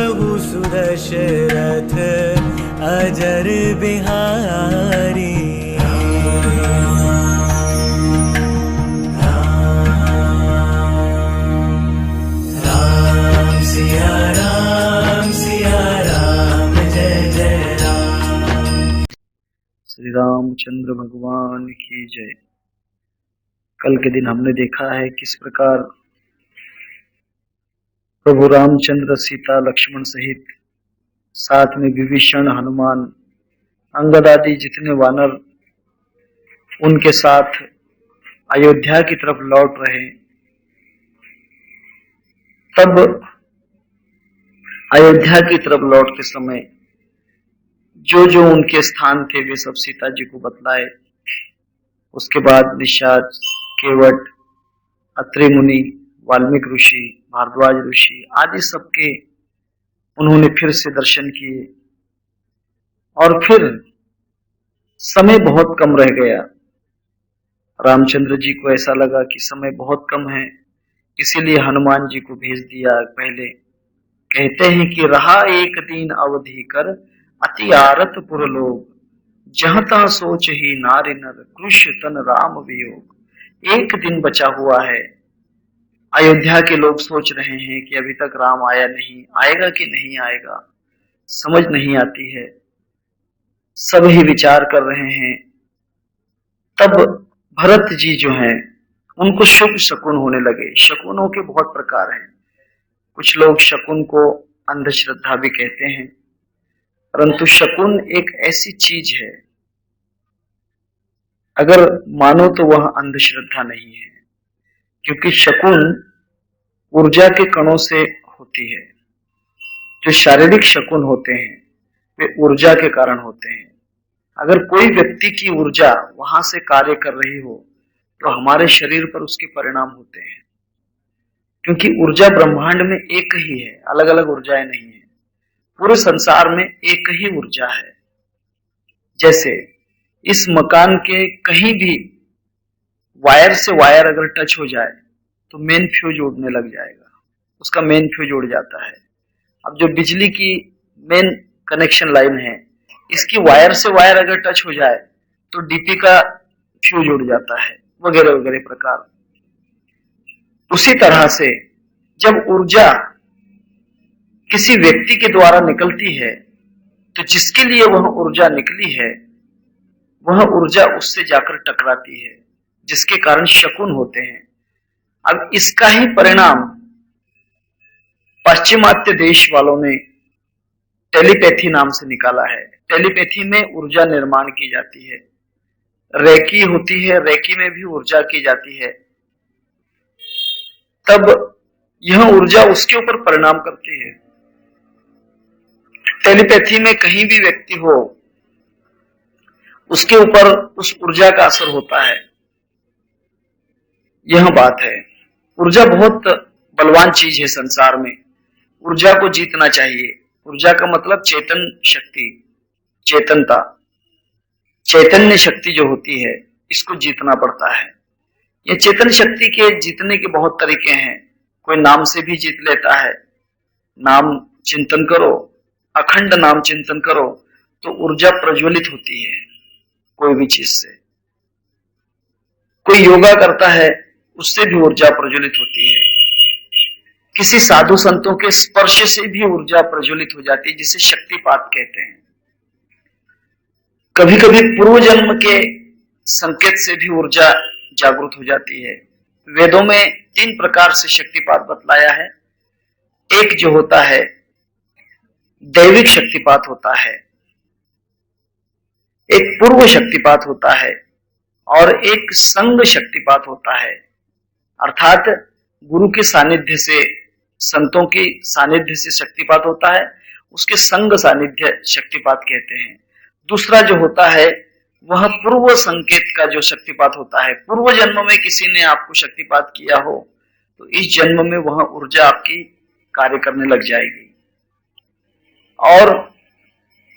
प्रभु सुदशरथ अजर बिहारी। राम सिया राम जय जय राम। श्री रामचंद्र भगवान की जय। कल के दिन हमने देखा है किस प्रकार प्रभु रामचंद्र सीता लक्ष्मण सहित साथ में विभीषण हनुमान अंगद आदि जितने वानर उनके साथ अयोध्या की तरफ लौट रहे। तब अयोध्या की तरफ लौटते समय जो जो उनके स्थान थे वे सब सीता जी को बतलाए। उसके बाद निषाद, केवट, अत्रि मुनि, वाल्मीकि ऋषि, भारद्वाज ऋषि आदि सबके उन्होंने फिर से दर्शन किए। और फिर समय बहुत कम रह गया। रामचंद्र जी को ऐसा लगा कि समय बहुत कम है, इसीलिए हनुमान जी को भेज दिया। पहले कहते हैं कि रहा एक दिन अवधि कर अति आरत पुरलोक, जहां तहां सोच ही नारी नर कृष तन राम वियोग। एक दिन बचा हुआ है। अयोध्या के लोग सोच रहे हैं कि अभी तक राम आया नहीं, आएगा कि नहीं आएगा, समझ नहीं आती है। सब ही विचार कर रहे हैं। तब भरत जी जो हैं उनको शुभ शकुन होने लगे। शकुनों के बहुत प्रकार हैं। कुछ लोग शकुन को अंधश्रद्धा भी कहते हैं, परंतु शकुन एक ऐसी चीज है, अगर मानो तो वह अंधश्रद्धा नहीं है, क्योंकि शकुन ऊर्जा के कणों से होती है। जो शारीरिक शकुन होते हैं वे ऊर्जा के कारण होते हैं। अगर कोई व्यक्ति की ऊर्जा वहां से कार्य कर रही हो तो हमारे शरीर पर उसके परिणाम होते हैं, क्योंकि ऊर्जा ब्रह्मांड में एक ही है, अलग अलग ऊर्जाएं नहीं है। पूरे संसार में एक ही ऊर्जा है। जैसे इस मकान के कहीं भी वायर से वायर अगर टच हो जाए तो मेन फ्यूज उड़ने लग जाएगा, उसका मेन फ्यूज उड़ जाता है। अब जो बिजली की मेन कनेक्शन लाइन है, इसकी वायर से वायर अगर टच हो जाए तो डीपी का फ्यूज उड़ जाता है, वगैरह वगैरह प्रकार। उसी तरह से जब ऊर्जा किसी व्यक्ति के द्वारा निकलती है तो जिसके लिए वह ऊर्जा निकली है वह ऊर्जा उससे जाकर टकराती है, जिसके कारण शकुन होते हैं। अब इसका ही परिणाम पाश्चिमात्य देश वालों ने टेलीपैथी नाम से निकाला है। टेलीपैथी में ऊर्जा निर्माण की जाती है। रेकी होती है, रेकी में भी ऊर्जा की जाती है। तब यह ऊर्जा उसके ऊपर परिणाम करती है। टेलीपैथी में कहीं भी व्यक्ति हो उसके ऊपर उस ऊर्जा का असर होता है। यह बात है। ऊर्जा बहुत बलवान चीज है संसार में। ऊर्जा को जीतना चाहिए। ऊर्जा का मतलब चेतन शक्ति, चेतनता, चैतन्य शक्ति जो होती है, इसको जीतना पड़ता है। ये चेतन शक्ति के जीतने के बहुत तरीके हैं। कोई नाम से भी जीत लेता है। नाम चिंतन करो, अखंड नाम चिंतन करो तो ऊर्जा प्रज्वलित होती है कोई भी चीज से। कोई योगा करता है, उससे भी ऊर्जा प्रज्वलित होती है। किसी साधु संतों के स्पर्श से भी ऊर्जा प्रज्वलित हो जाती है, जिसे शक्तिपात कहते हैं। कभी कभी पूर्व जन्म के संकेत से भी ऊर्जा जागृत हो जाती है। वेदों में 3 प्रकार से शक्तिपात बतलाया है। एक जो होता है दैविक शक्तिपात होता है, एक पूर्व शक्तिपात होता है और एक संग शक्तिपात होता है। अर्थात गुरु के सानिध्य से, संतों की सानिध्य से शक्तिपात होता है, उसके संग सानिध्य शक्तिपात कहते हैं। दूसरा जो होता है वह पूर्व संकेत का जो शक्तिपात होता है। पूर्व जन्म में किसी ने आपको शक्तिपात किया हो तो इस जन्म में वह ऊर्जा आपकी कार्य करने लग जाएगी। और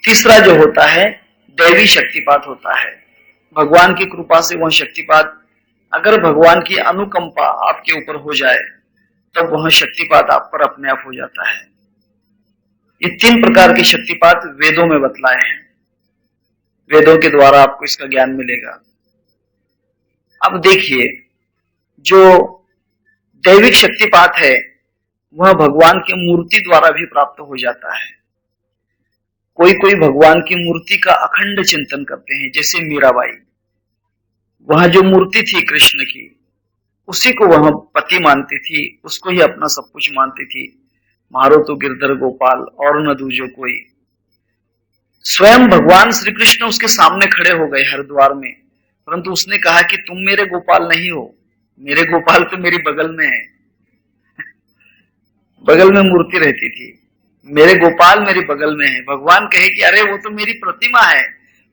तीसरा जो होता है दैवी शक्तिपात होता है। भगवान की कृपा से वह शक्तिपात, अगर भगवान की अनुकंपा आपके ऊपर हो जाए तब वह शक्तिपात आप पर अपने आप हो जाता है। ये 3 प्रकार के शक्तिपात वेदों में बतलाए हैं। वेदों के द्वारा आपको इसका ज्ञान मिलेगा। अब देखिए, जो दैविक शक्तिपात है वह भगवान की मूर्ति द्वारा भी प्राप्त हो जाता है। कोई कोई भगवान की मूर्ति का अखंड चिंतन करते हैं, जैसे मीराबाई। वह जो मूर्ति थी कृष्ण की, उसी को वह पति मानती थी, उसको ही अपना सब कुछ मानती थी। मारो तो गिरधर गोपाल और न दूजो कोई। स्वयं भगवान श्री कृष्ण उसके सामने खड़े हो गए हरिद्वार में, परंतु उसने कहा कि तुम मेरे गोपाल नहीं हो, मेरे गोपाल तो मेरी बगल में है। बगल में मूर्ति रहती थी, मेरे गोपाल मेरी बगल में है। भगवान कहे कि अरे वो तो मेरी प्रतिमा है,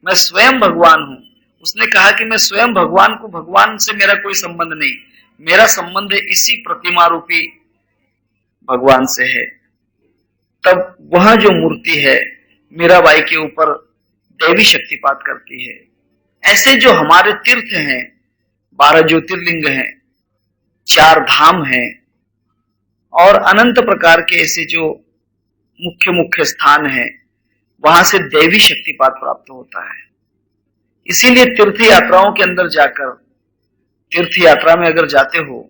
मैं स्वयं भगवान हूं। उसने कहा कि मैं स्वयं भगवान को, भगवान से मेरा कोई संबंध नहीं, मेरा संबंध इसी प्रतिमा रूपी भगवान से है। तब वह जो मूर्ति है मीराबाई के ऊपर दैवी शक्तिपात करती है। ऐसे जो हमारे तीर्थ हैं, 12 ज्योतिर्लिंग हैं, 4 धाम हैं और अनंत प्रकार के ऐसे जो मुख्य मुख्य स्थान हैं, वहां से दैवी शक्तिपात प्राप्त होता है। इसीलिए तीर्थ यात्राओं के अंदर जाकर, तीर्थ यात्रा में अगर जाते हो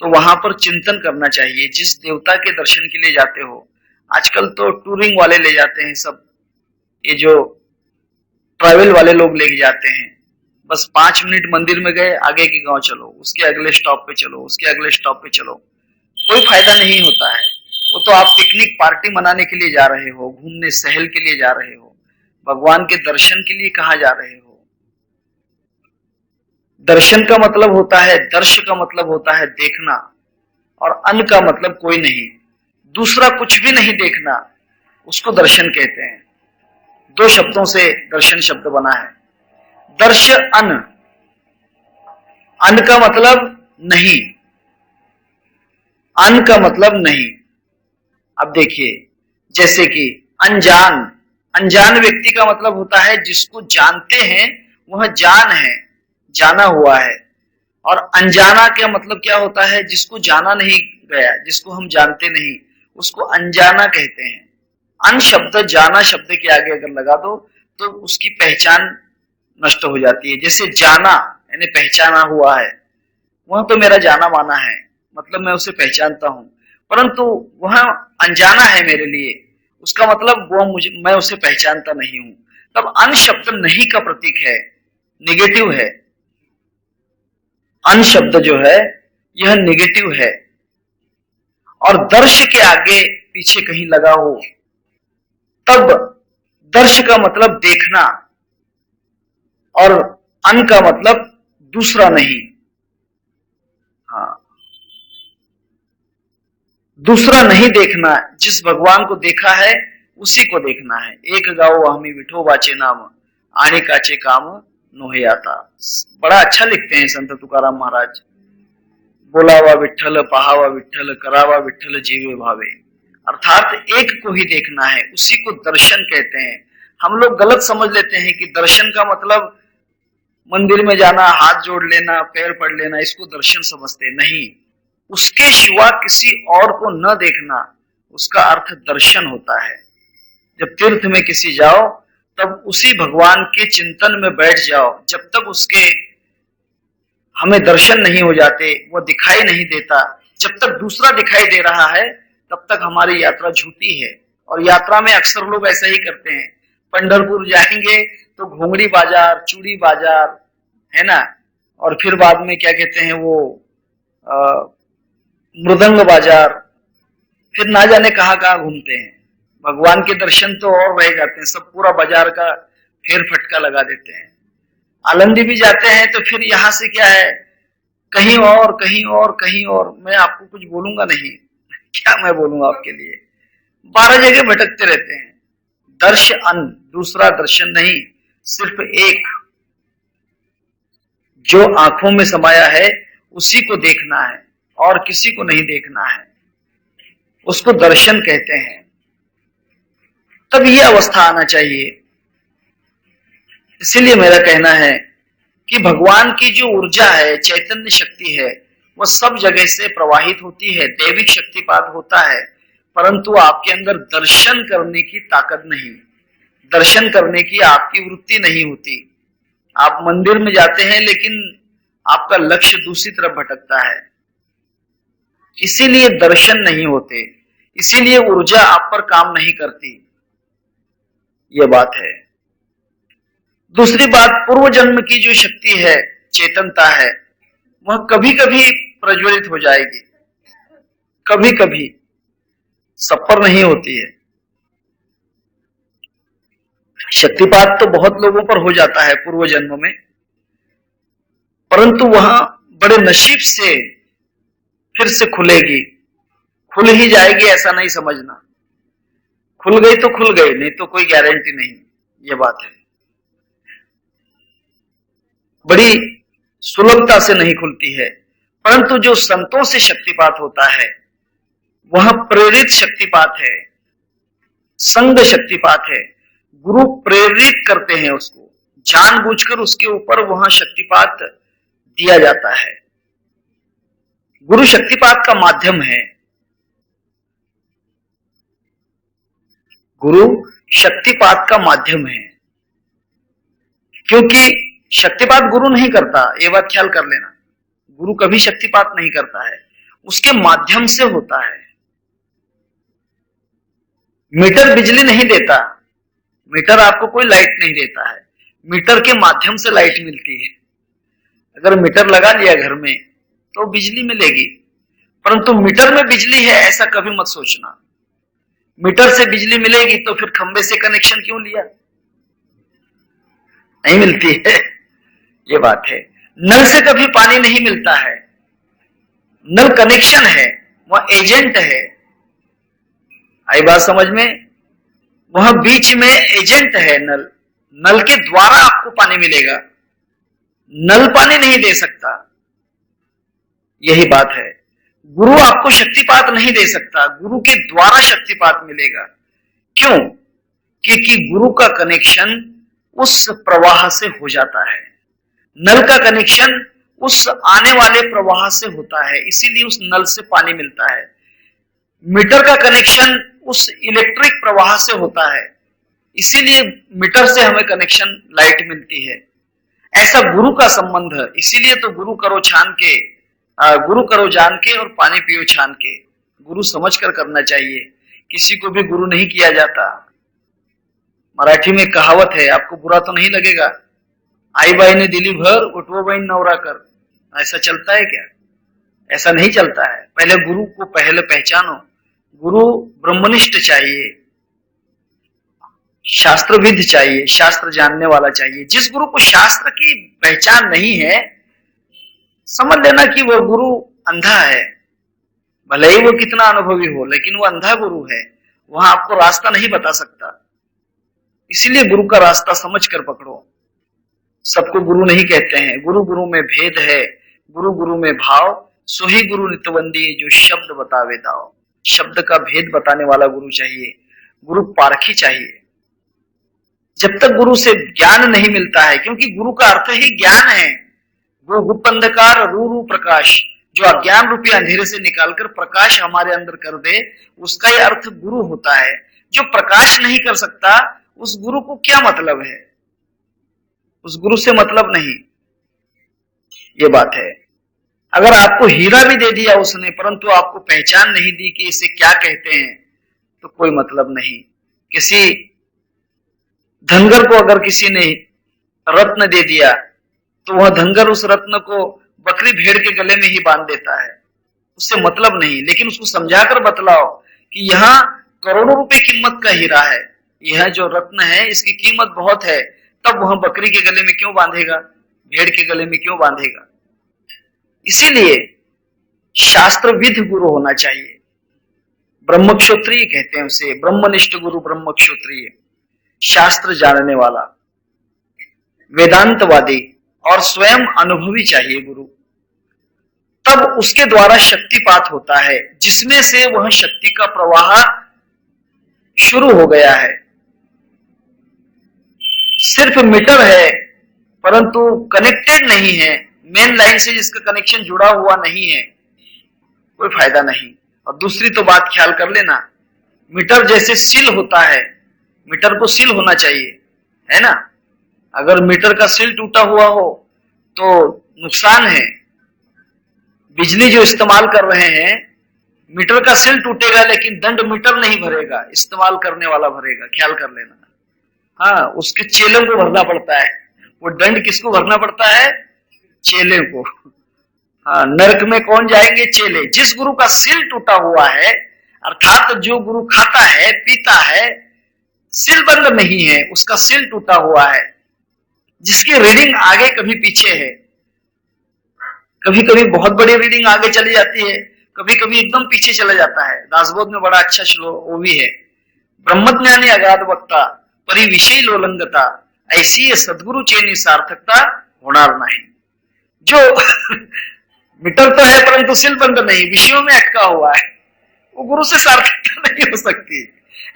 तो वहां पर चिंतन करना चाहिए। जिस देवता के दर्शन के लिए जाते हो, आजकल तो टूरिंग वाले ले जाते हैं सब, ये जो ट्रैवल वाले लोग लेके जाते हैं, बस 5 मिनट मंदिर में गए, आगे के गांव चलो, उसके अगले स्टॉप पे चलो, उसके अगले स्टॉप पे चलो, कोई फायदा नहीं होता है। वो तो आप पिकनिक पार्टी मनाने के लिए जा रहे हो, घूमने सहल के लिए जा रहे हो, भगवान के दर्शन के लिए कहाँ जा रहे हो। दर्शन का मतलब होता है, दर्श का मतलब होता है देखना, और अन का मतलब कोई नहीं, दूसरा कुछ भी नहीं देखना, उसको दर्शन कहते हैं। 2 शब्दों से दर्शन शब्द बना है, दर्श अन। अन का मतलब नहीं, अन का मतलब नहीं। अब देखिए, जैसे कि अनजान, अनजान व्यक्ति का मतलब होता है जिसको जानते हैं वह जान है, जाना हुआ है। और अनजाना का मतलब क्या होता है, जिसको जाना नहीं गया, जिसको हम जानते नहीं, उसको अनजाना कहते हैं। अन शब्द जाना शब्द के आगे अगर लगा दो तो उसकी पहचान नष्ट हो जाती है। जैसे जाना यानी पहचाना हुआ है, वह तो मेरा जाना माना है, मतलब मैं उसे पहचानता हूं, परंतु वह अनजाना है मेरे लिए, उसका मतलब वो मुझे, मैं उसे पहचानता नहीं हूं। तब अन शब्द नहीं का प्रतीक है, निगेटिव है। अन शब्द जो है यह निगेटिव है। और दर्श के आगे पीछे कहीं लगा हो तब दर्श का मतलब देखना, और अन का मतलब दूसरा नहीं। हाँ, दूसरा नहीं देखना, जिस भगवान को देखा है उसी को देखना है। एक गाओ हमें विठोबाचे नाम, आने काचे काम नोहे आता। बड़ा अच्छा लिखते हैं संत तुकाराम महाराज, बोलावा विठ्ठल, पहावा विठ्ठल, करावा विठ्ठल, जीवे भावे। अर्थात एक को ही देखना है, उसी को दर्शन कहते हैं। हम लोग गलत समझ लेते हैं कि दर्शन का मतलब मंदिर में जाना, हाथ जोड़ लेना, पैर पड़ लेना, इसको दर्शन समझते नहीं। उसके सिवा किसी और को न देखना, उसका अर्थ दर्शन होता है। जब तीर्थ में किसी जाओ तब उसी भगवान के चिंतन में बैठ जाओ, जब तक उसके हमें दर्शन नहीं हो जाते, वो दिखाई नहीं देता, जब तक दूसरा दिखाई दे रहा है तब तक हमारी यात्रा झूठी है। और यात्रा में अक्सर लोग ऐसा ही करते हैं, पंढरपुर जाएंगे तो घोंगड़ी बाजार, चूड़ी बाजार, है ना, और फिर बाद में क्या कहते हैं वो मृदंग बाजार, फिर ना जाने कहाँ कहाँ घूमते हैं। भगवान के दर्शन तो और रह जाते हैं, सब पूरा बाजार का फेर फटका लगा देते हैं। आलंदी भी जाते हैं तो फिर यहाँ से क्या है, कहीं और कहीं और कहीं और। मैं आपको कुछ बोलूंगा नहीं, क्या मैं बोलूंगा आपके लिए, 12 जगह भटकते रहते हैं। दर्श अन, दूसरा दर्शन नहीं, सिर्फ एक जो आंखों में समाया है उसी को देखना है और किसी को नहीं देखना है, उसको दर्शन कहते हैं। तब ये अवस्था आना चाहिए। इसीलिए मेरा कहना है कि भगवान की जो ऊर्जा है, चैतन्य शक्ति है, वह सब जगह से प्रवाहित होती है, दैविक शक्तिपात होता है, परंतु आपके अंदर दर्शन करने की ताकत नहीं, दर्शन करने की आपकी वृत्ति नहीं होती। आप मंदिर में जाते हैं लेकिन आपका लक्ष्य दूसरी तरफ भटकता है, इसीलिए दर्शन नहीं होते, इसीलिए ऊर्जा आप पर काम नहीं करती। यह बात है। दूसरी बात, पूर्व जन्म की जो शक्ति है, चेतनता है, वह कभी कभी प्रज्वलित हो जाएगी, कभी कभी, सब पर नहीं होती है। शक्तिपात तो बहुत लोगों पर हो जाता है पूर्व जन्म में, परंतु वहां बड़े नसीब से फिर से खुलेगी, खुल ही जाएगी ऐसा नहीं समझना। खुल गई तो खुल गई, नहीं तो कोई गारंटी नहीं। ये बात है, बड़ी सुलभता से नहीं खुलती है। परंतु जो संतों से शक्तिपात होता है वह प्रेरित शक्तिपात है, संग शक्तिपात है। गुरु प्रेरित करते हैं उसको, जानबूझकर उसके ऊपर वहां शक्तिपात दिया जाता है। गुरु शक्तिपात का माध्यम है, गुरु शक्तिपात का माध्यम है, क्योंकि शक्तिपात गुरु नहीं करता, ये बात ख्याल कर लेना। गुरु कभी शक्तिपात नहीं करता है, उसके माध्यम से होता है। मीटर बिजली नहीं देता, मीटर आपको कोई लाइट नहीं देता है, मीटर के माध्यम से लाइट मिलती है। अगर मीटर लगा लिया घर में तो बिजली मिलेगी, परंतु मीटर में बिजली है ऐसा कभी मत सोचना। मीटर से बिजली मिलेगी तो फिर खंबे से कनेक्शन क्यों लिया, नहीं मिलती है, ये बात है। नल से कभी पानी नहीं मिलता है, नल कनेक्शन है, वह एजेंट है। आई बात समझ में? वह बीच में एजेंट है नल, नल के द्वारा आपको पानी मिलेगा, नल पानी नहीं दे सकता। यही बात है, गुरु आपको शक्तिपात नहीं दे सकता, गुरु के द्वारा शक्तिपात मिलेगा। क्यों? क्योंकि गुरु का कनेक्शन उस प्रवाह से हो जाता है, नल का कनेक्शन उस आने वाले प्रवाह से होता है, इसीलिए उस नल से पानी मिलता है। मीटर का कनेक्शन उस इलेक्ट्रिक प्रवाह से होता है, इसीलिए मीटर से हमें कनेक्शन लाइट मिलती है। ऐसा गुरु का संबंध, इसीलिए तो गुरु करो छान के, गुरु करो जान के और पानी पियो छान के। गुरु समझ कर करना चाहिए, किसी को भी गुरु नहीं किया जाता। मराठी में कहावत है, आपको बुरा तो नहीं लगेगा, आई बाई ने दिली भर उठवो बहन नवरा कर। ऐसा चलता है क्या? ऐसा नहीं चलता है। पहले गुरु को पहले पहचानो। गुरु ब्रह्मनिष्ठ चाहिए, शास्त्रविद चाहिए, शास्त्र जानने वाला चाहिए। जिस गुरु को शास्त्र की पहचान नहीं है, समझ लेना कि वह गुरु अंधा है। भले ही वो कितना अनुभवी हो, लेकिन वो अंधा गुरु है, वहां आपको रास्ता नहीं बता सकता। इसीलिए गुरु का रास्ता समझ कर पकड़ो। सबको गुरु नहीं कहते हैं, गुरु गुरु में भेद है, गुरु गुरु में भाव, सोही गुरु नितवंदी जो शब्द बतावे दाओ। शब्द का भेद बताने वाला गुरु चाहिए, गुरु पारखी चाहिए। जब तक गुरु से ज्ञान नहीं मिलता है, क्योंकि गुरु का अर्थ ही ज्ञान है। गुरु गुप्त अंधकार रू रू प्रकाश, जो अज्ञान रूपी अंधेरे से निकालकर प्रकाश हमारे अंदर कर दे, उसका यह अर्थ गुरु होता है। जो प्रकाश नहीं कर सकता, उस गुरु को क्या मतलब है? उस गुरु से मतलब नहीं, ये बात है। अगर आपको हीरा भी दे दिया उसने, परंतु आपको पहचान नहीं दी कि इसे क्या कहते हैं, तो कोई मतलब नहीं। किसी धनगर को अगर किसी ने रत्न दे दिया, तो वह धनगर उस रत्न को बकरी भेड़ के गले में ही बांध देता है, उससे मतलब नहीं। लेकिन उसको समझाकर बतलाओ कि यहाँ करोड़ों रुपए कीमत का हीरा है, यह जो रत्न है इसकी कीमत बहुत है, तब वह बकरी के गले में क्यों बांधेगा, भेड़ के गले में क्यों बांधेगा? इसीलिए शास्त्रविद गुरु होना चाहिए। ब्रह्मक्षोत्रिय कहते हैं उसे, ब्रह्मनिष्ठ गुरु ब्रह्मक्षोत्रिय, शास्त्र जानने वाला, वेदांतवादी और स्वयं अनुभवी चाहिए गुरु। तब उसके द्वारा शक्तिपात होता है, जिसमें से वह शक्ति का प्रवाह शुरू हो गया है। सिर्फ मीटर है परंतु कनेक्टेड नहीं है, मेन लाइन से जिसका कनेक्शन जुड़ा हुआ नहीं है, कोई फायदा नहीं। और दूसरी तो बात ख्याल कर लेना मीटर जैसे सील होता है, मीटर को सील होना चाहिए, है ना। अगर मीटर का सील टूटा हुआ हो तो नुकसान है। बिजली जो इस्तेमाल कर रहे हैं, मीटर का सील टूटेगा लेकिन दंड मीटर नहीं भरेगा, इस्तेमाल करने वाला भरेगा, ख्याल कर लेना। हाँ, उसके चेलों को भरना पड़ता है। वो दंड किसको भरना पड़ता है? चेले को। हाँ, नरक में कौन जाएंगे? चेले। जिस गुरु का सील टूटा हुआ है, अर्थात जो गुरु खाता है पीता है, सील बंद नहीं है, उसका सील टूटा हुआ है, जिसकी रीडिंग आगे कभी पीछे है, कभी कभी बहुत बड़ी रीडिंग आगे चली जाती है, कभी कभी एकदम पीछे चला जाता है। दासबोध में बड़ा अच्छा श्लोक वो भी है, ब्रह्मज्ञानी अगाध वक्ता परि विषय लोलंगता, ऐसी सदगुरु चेनी सार्थकता होणार नहीं। जो मीटर तो है परंतु सील बंद नहीं, विषयों में अटका हुआ है, वो गुरु से सार्थकता नहीं हो सकती।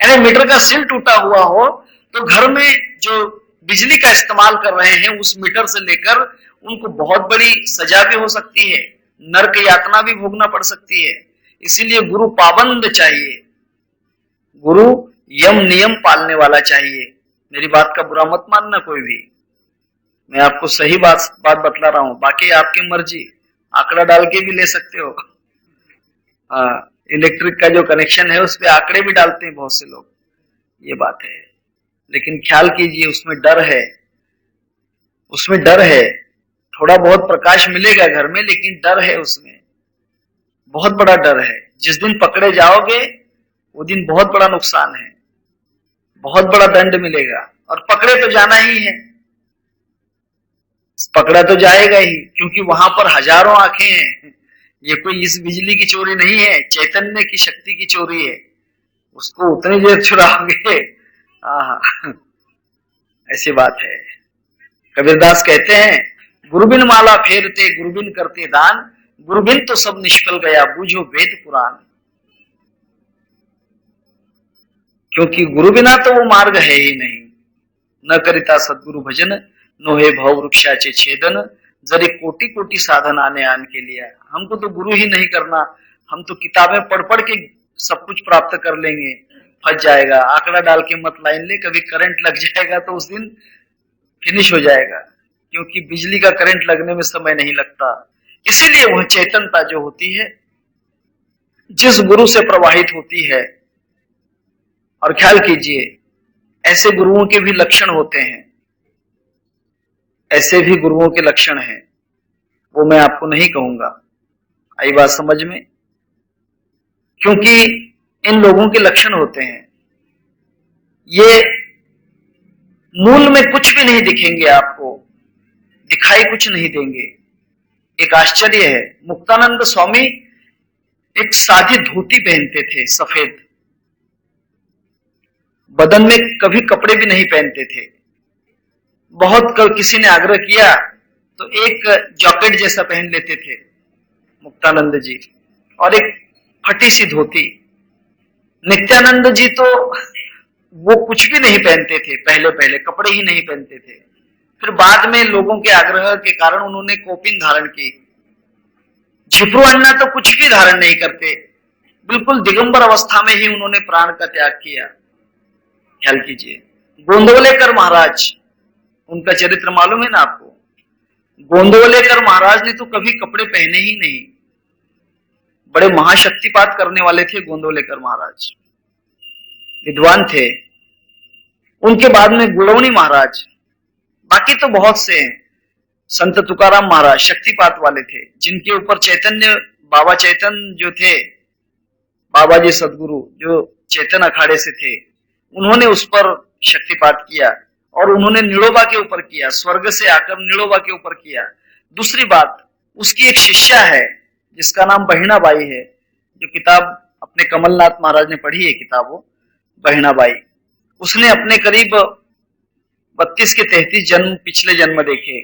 यानी मीटर का सील टूटा हुआ हो तो घर में जो बिजली का इस्तेमाल कर रहे हैं उस मीटर से लेकर उनको बहुत बड़ी सजा भी हो सकती है, नरक यातना भी भोगना पड़ सकती है। इसीलिए गुरु पाबंद चाहिए, गुरु यम नियम पालने वाला चाहिए। मेरी बात का बुरा मत मानना कोई भी, मैं आपको सही बात बतला रहा हूं, बाकी आपकी मर्जी, आंकड़ा डाल के भी ले सकते हो। इलेक्ट्रिक का जो कनेक्शन है उस पे आंकड़े भी डालते हैं बहुत से लोग, ये बात है। लेकिन ख्याल कीजिए, उसमें डर है, उसमें डर है। थोड़ा बहुत प्रकाश मिलेगा घर में लेकिन डर है, उसमें बहुत बड़ा डर है। जिस दिन पकड़े जाओगे वो दिन बहुत बड़ा नुकसान है, बहुत बड़ा दंड मिलेगा। और पकड़े तो जाना ही है, पकड़ा तो जाएगा ही, क्योंकि वहां पर हजारों आंखें हैं। ये कोई इस बिजली की चोरी नहीं है, चैतन्य की शक्ति की चोरी है। उसको उतनी देर छुड़ाओगे, ऐसी बात है। कबीरदास कहते हैं, गुरुबिन माला फेरते गुरुबिन करते दान, गुरुबिन तो सब निष्फल गया बूझो वेद पुराण। क्योंकि गुरु बिना तो वो मार्ग है ही नहीं। न करिता सदगुरु भजन, नोहे भव वृक्षाचे छेदन, जरी कोटि कोटि साधन आने आन के लिए। हमको तो गुरु ही नहीं करना, हम तो किताबें पढ़ पढ़ के सब कुछ प्राप्त कर लेंगे, फंस जाएगा। आंकड़ा डाल के मत लाइन ले, कभी करंट लग जाएगा तो उस दिन फिनिश हो जाएगा, क्योंकि बिजली का करंट लगने में समय नहीं लगता। इसीलिए वह चेतनता जो होती है, जिस गुरु से प्रवाहित होती है, और ख्याल कीजिए ऐसे गुरुओं के भी लक्षण होते हैं, ऐसे भी गुरुओं के लक्षण हैं, वो मैं आपको नहीं कहूंगा। आई बात समझ में? क्योंकि इन लोगों के लक्षण होते हैं, ये मूल में कुछ भी नहीं दिखेंगे आपको, दिखाई कुछ नहीं देंगे। एक आश्चर्य है, मुक्तानंद स्वामी एक सादी धोती पहनते थे सफेद, बदन में कभी कपड़े भी नहीं पहनते थे। बहुत किसी ने आग्रह किया तो एक जैकेट जैसा पहन लेते थे मुक्तानंद जी, और एक फटी सी धोती। नित्यानंद जी तो वो कुछ भी नहीं पहनते थे, पहले पहले कपड़े ही नहीं पहनते थे। फिर बाद में लोगों के आग्रह के कारण उन्होंने कोपिन धारण की। झिपरू अण्णा तो कुछ भी धारण नहीं करते, बिल्कुल दिगंबर अवस्था में ही उन्होंने प्राण का त्याग किया। ख्याल कीजिए, गोंदवलेकर महाराज, उनका चरित्र मालूम है ना आपको। गोंदवलेकर महाराज ने तो कभी कपड़े पहने ही नहीं, बड़े महाशक्तिपात करने वाले थे गोंदवलेकर महाराज, विद्वान थे। उनके बाद में गुड़वनी महाराज, बाकी तो बहुत से हैं। संत तुकाराम महाराज शक्तिपात वाले थे, जिनके ऊपर चैतन्य बाबा चैतन्य जो थे, बाबा जी सदगुरु जो चैतन्य अखाड़े से थे, उन्होंने उस पर शक्तिपात किया और उन्होंने निड़ोबा के ऊपर किया, स्वर्ग से आकर निड़ोबा के ऊपर किया। दूसरी बात, उसकी एक शिष्या है जिसका नाम बहिणाबाई है, जो किताब अपने कमलनाथ महाराज ने पढ़ी है किताब, वो बहिणाबाई। उसने अपने करीब 32 के 33 जन्म पिछले जन्म देखे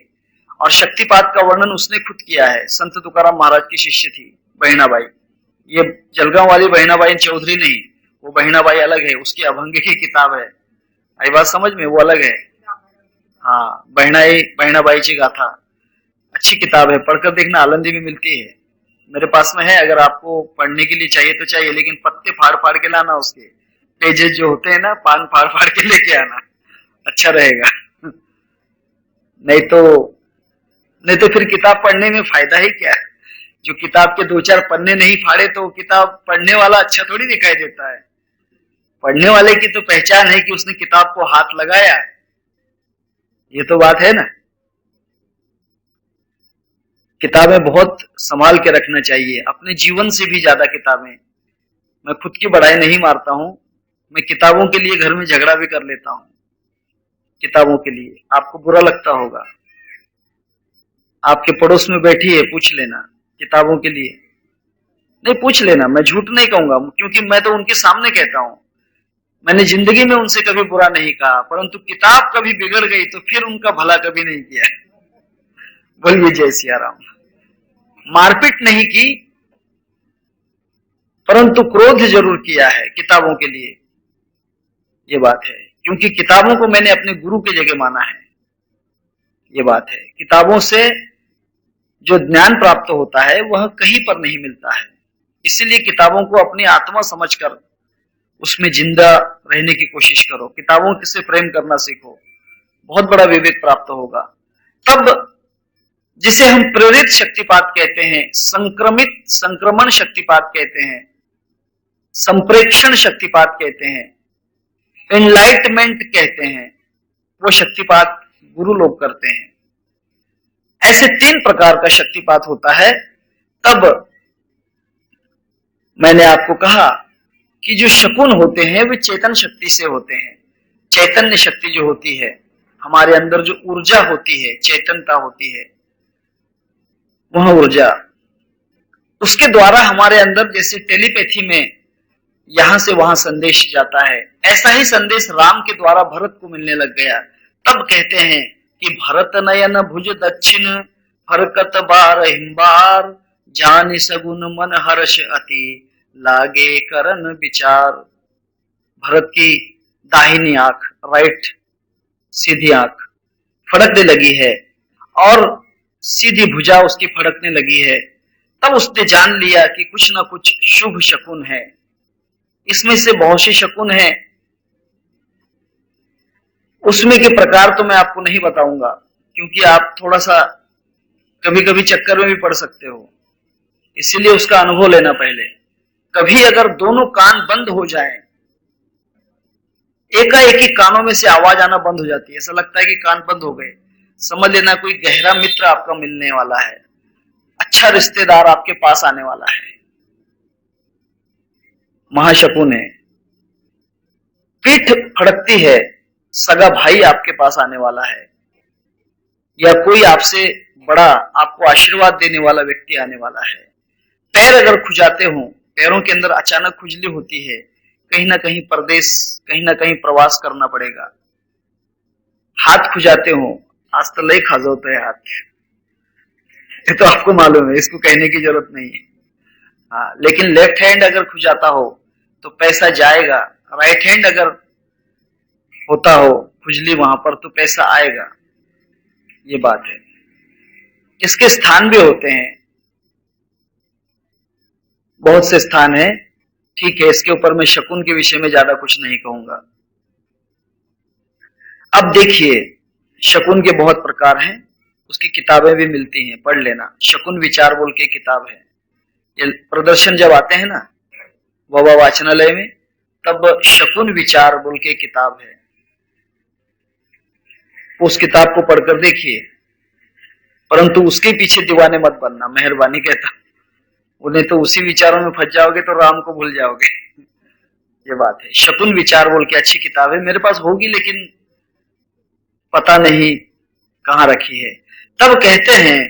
और शक्तिपात का वर्णन उसने खुद किया है। संत तुकाराम महाराज की शिष्य थी बहिणाबाई। ये जलगांव वाली बहिणाबाई चौधरी नहीं, वो बहिणाबाई अलग है, उसकी अभंग की किताब है। आई बात समझ में? वो अलग है। हाँ, बहिणाबाई की गाथा अच्छी किताब है, पढ़कर देखना, आलंदी में मिलती है, मेरे पास में है। अगर आपको पढ़ने के लिए चाहिए तो चाहिए, लेकिन पत्ते फाड़ फाड़ के लाना उसके, पेजेस जो होते हैं ना, पान फाड़ फाड़ के लेके आना, अच्छा रहेगा। नहीं तो नहीं तो फिर किताब पढ़ने में फायदा ही क्या है। जो किताब के दो चार पन्ने नहीं फाड़े तो वो किताब पढ़ने वाला अच्छा थोड़ी दिखाई देता है। पढ़ने वाले की तो पहचान है कि उसने किताब को हाथ लगाया, ये तो बात है ना। किताबें बहुत संभाल के रखना चाहिए, अपने जीवन से भी ज्यादा किताबें। मैं खुद की बड़ाई नहीं मारता हूं, मैं किताबों के लिए घर में झगड़ा भी कर लेता हूं। किताबों के लिए आपको बुरा लगता होगा, आपके पड़ोस में बैठी है, पूछ लेना किताबों के लिए। नहीं, पूछ लेना, मैं झूठ नहीं कहूंगा, क्योंकि मैं तो उनके सामने कहता हूं। मैंने जिंदगी में उनसे कभी बुरा नहीं कहा, परंतु किताब कभी बिगड़ गई तो फिर उनका भला कभी नहीं किया। बोलिए जय सिया राम। मारपीट नहीं की, परंतु क्रोध जरूर किया है किताबों के लिए, ये बात है। क्योंकि किताबों को मैंने अपने गुरु की जगह माना है, ये बात है। किताबों से जो ज्ञान प्राप्त होता है वह कहीं पर नहीं मिलता है, इसीलिए किताबों को अपनी आत्मा समझकर उसमें जिंदा रहने की कोशिश करो। किताबों से प्रेम करना सीखो, बहुत बड़ा विवेक प्राप्त होगा। तब जिसे हम प्रेरित शक्तिपात कहते हैं, संक्रमण शक्तिपात कहते हैं, संप्रेक्षण शक्तिपात कहते हैं, एनलाइटमेंट कहते हैं, वो शक्तिपात गुरु लोग करते हैं। ऐसे 3 प्रकार का शक्तिपात होता है। तब मैंने आपको कहा कि जो शकुन होते हैं वे चेतन शक्ति से होते हैं। चैतन्य शक्ति जो होती है, हमारे अंदर जो ऊर्जा होती है, चैतन्यता होती है, वह ऊर्जा, उसके द्वारा हमारे अंदर जैसे टेलीपैथी में यहां से वहां संदेश जाता है, ऐसा ही संदेश राम के द्वारा भरत को मिलने लग गया। तब कहते हैं कि भरत नयन भुज दक्षिण फरकत बार हिम्बार, जान सगुन मन हर्ष अति लागे करन विचार। भरत की दाहिनी आंख, राइट सीधी आंख फड़कने लगी है और सीधी भुजा उसकी फड़कने लगी है। तब उसने जान लिया कि कुछ ना कुछ शुभ शकुन है। इसमें से बहुत से शकुन है, उसमें के प्रकार तो मैं आपको नहीं बताऊंगा, क्योंकि आप थोड़ा सा कभी कभी चक्कर में भी पड़ सकते हो, इसीलिए उसका अनुभव लेना पहले। कभी अगर दोनों कान बंद हो जाएं, एकाएक ही कानों में से आवाज आना बंद हो जाती है, ऐसा लगता है कि कान बंद हो गए, समझ लेना कोई गहरा मित्र आपका मिलने वाला है, अच्छा रिश्तेदार आपके पास आने वाला है, महाशकुन है। पीठ फड़कती है, सगा भाई आपके पास आने वाला है, या कोई आपसे बड़ा आपको आशीर्वाद देने वाला व्यक्ति आने वाला है। पैर अगर खुजाते हो, पैरों के अंदर अचानक खुजली होती है, कहीं ना कहीं परदेश, कहीं ना कहीं प्रवास करना पड़ेगा। हाथ खुजाते हो, आज तो लई खाजो होता है हाथ, ये तो आपको मालूम है, इसको कहने की जरूरत नहीं है। हाँ, लेकिन लेफ्ट हैंड अगर खुजाता हो तो पैसा जाएगा, राइट हैंड अगर होता हो खुजली वहां पर तो पैसा आएगा, ये बात है। इसके स्थान भी होते हैं, बहुत से स्थान है, ठीक है, इसके ऊपर मैं शकुन के विषय में ज्यादा कुछ नहीं कहूंगा। अब देखिए, शकुन के बहुत प्रकार हैं, उसकी किताबें भी मिलती हैं, पढ़ लेना। शकुन विचार बोल के किताब है, ये प्रदर्शन जब आते हैं ना बाबा वाचनालय में, तब शकुन विचार बोल के किताब है, उस किताब को पढ़कर देखिए। परंतु उसके पीछे दीवाने मत बनना, मेहरबानी कहता, उन्हें तो उसी विचारों में फंस जाओगे तो राम को भूल जाओगे, ये बात है। शकुन विचार बोल के अच्छी किताब है, मेरे पास होगी लेकिन पता नहीं कहां रखी है। तब कहते हैं,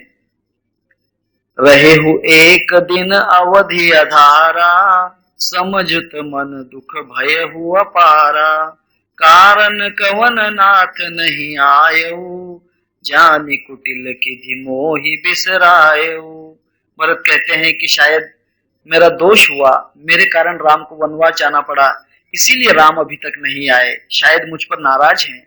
रहे हु एक दिन अवधि अधारा, समझत मन दुख भय हुआ पारा, कारण कवन नाथ नहीं आयऊ, जानी कुटिल की मोहि बिसरायऊ। भरत कहते हैं कि शायद मेरा दोष हुआ, मेरे कारण राम को वनवास जाना पड़ा, इसीलिए राम अभी तक नहीं आए, शायद मुझ पर नाराज हैं,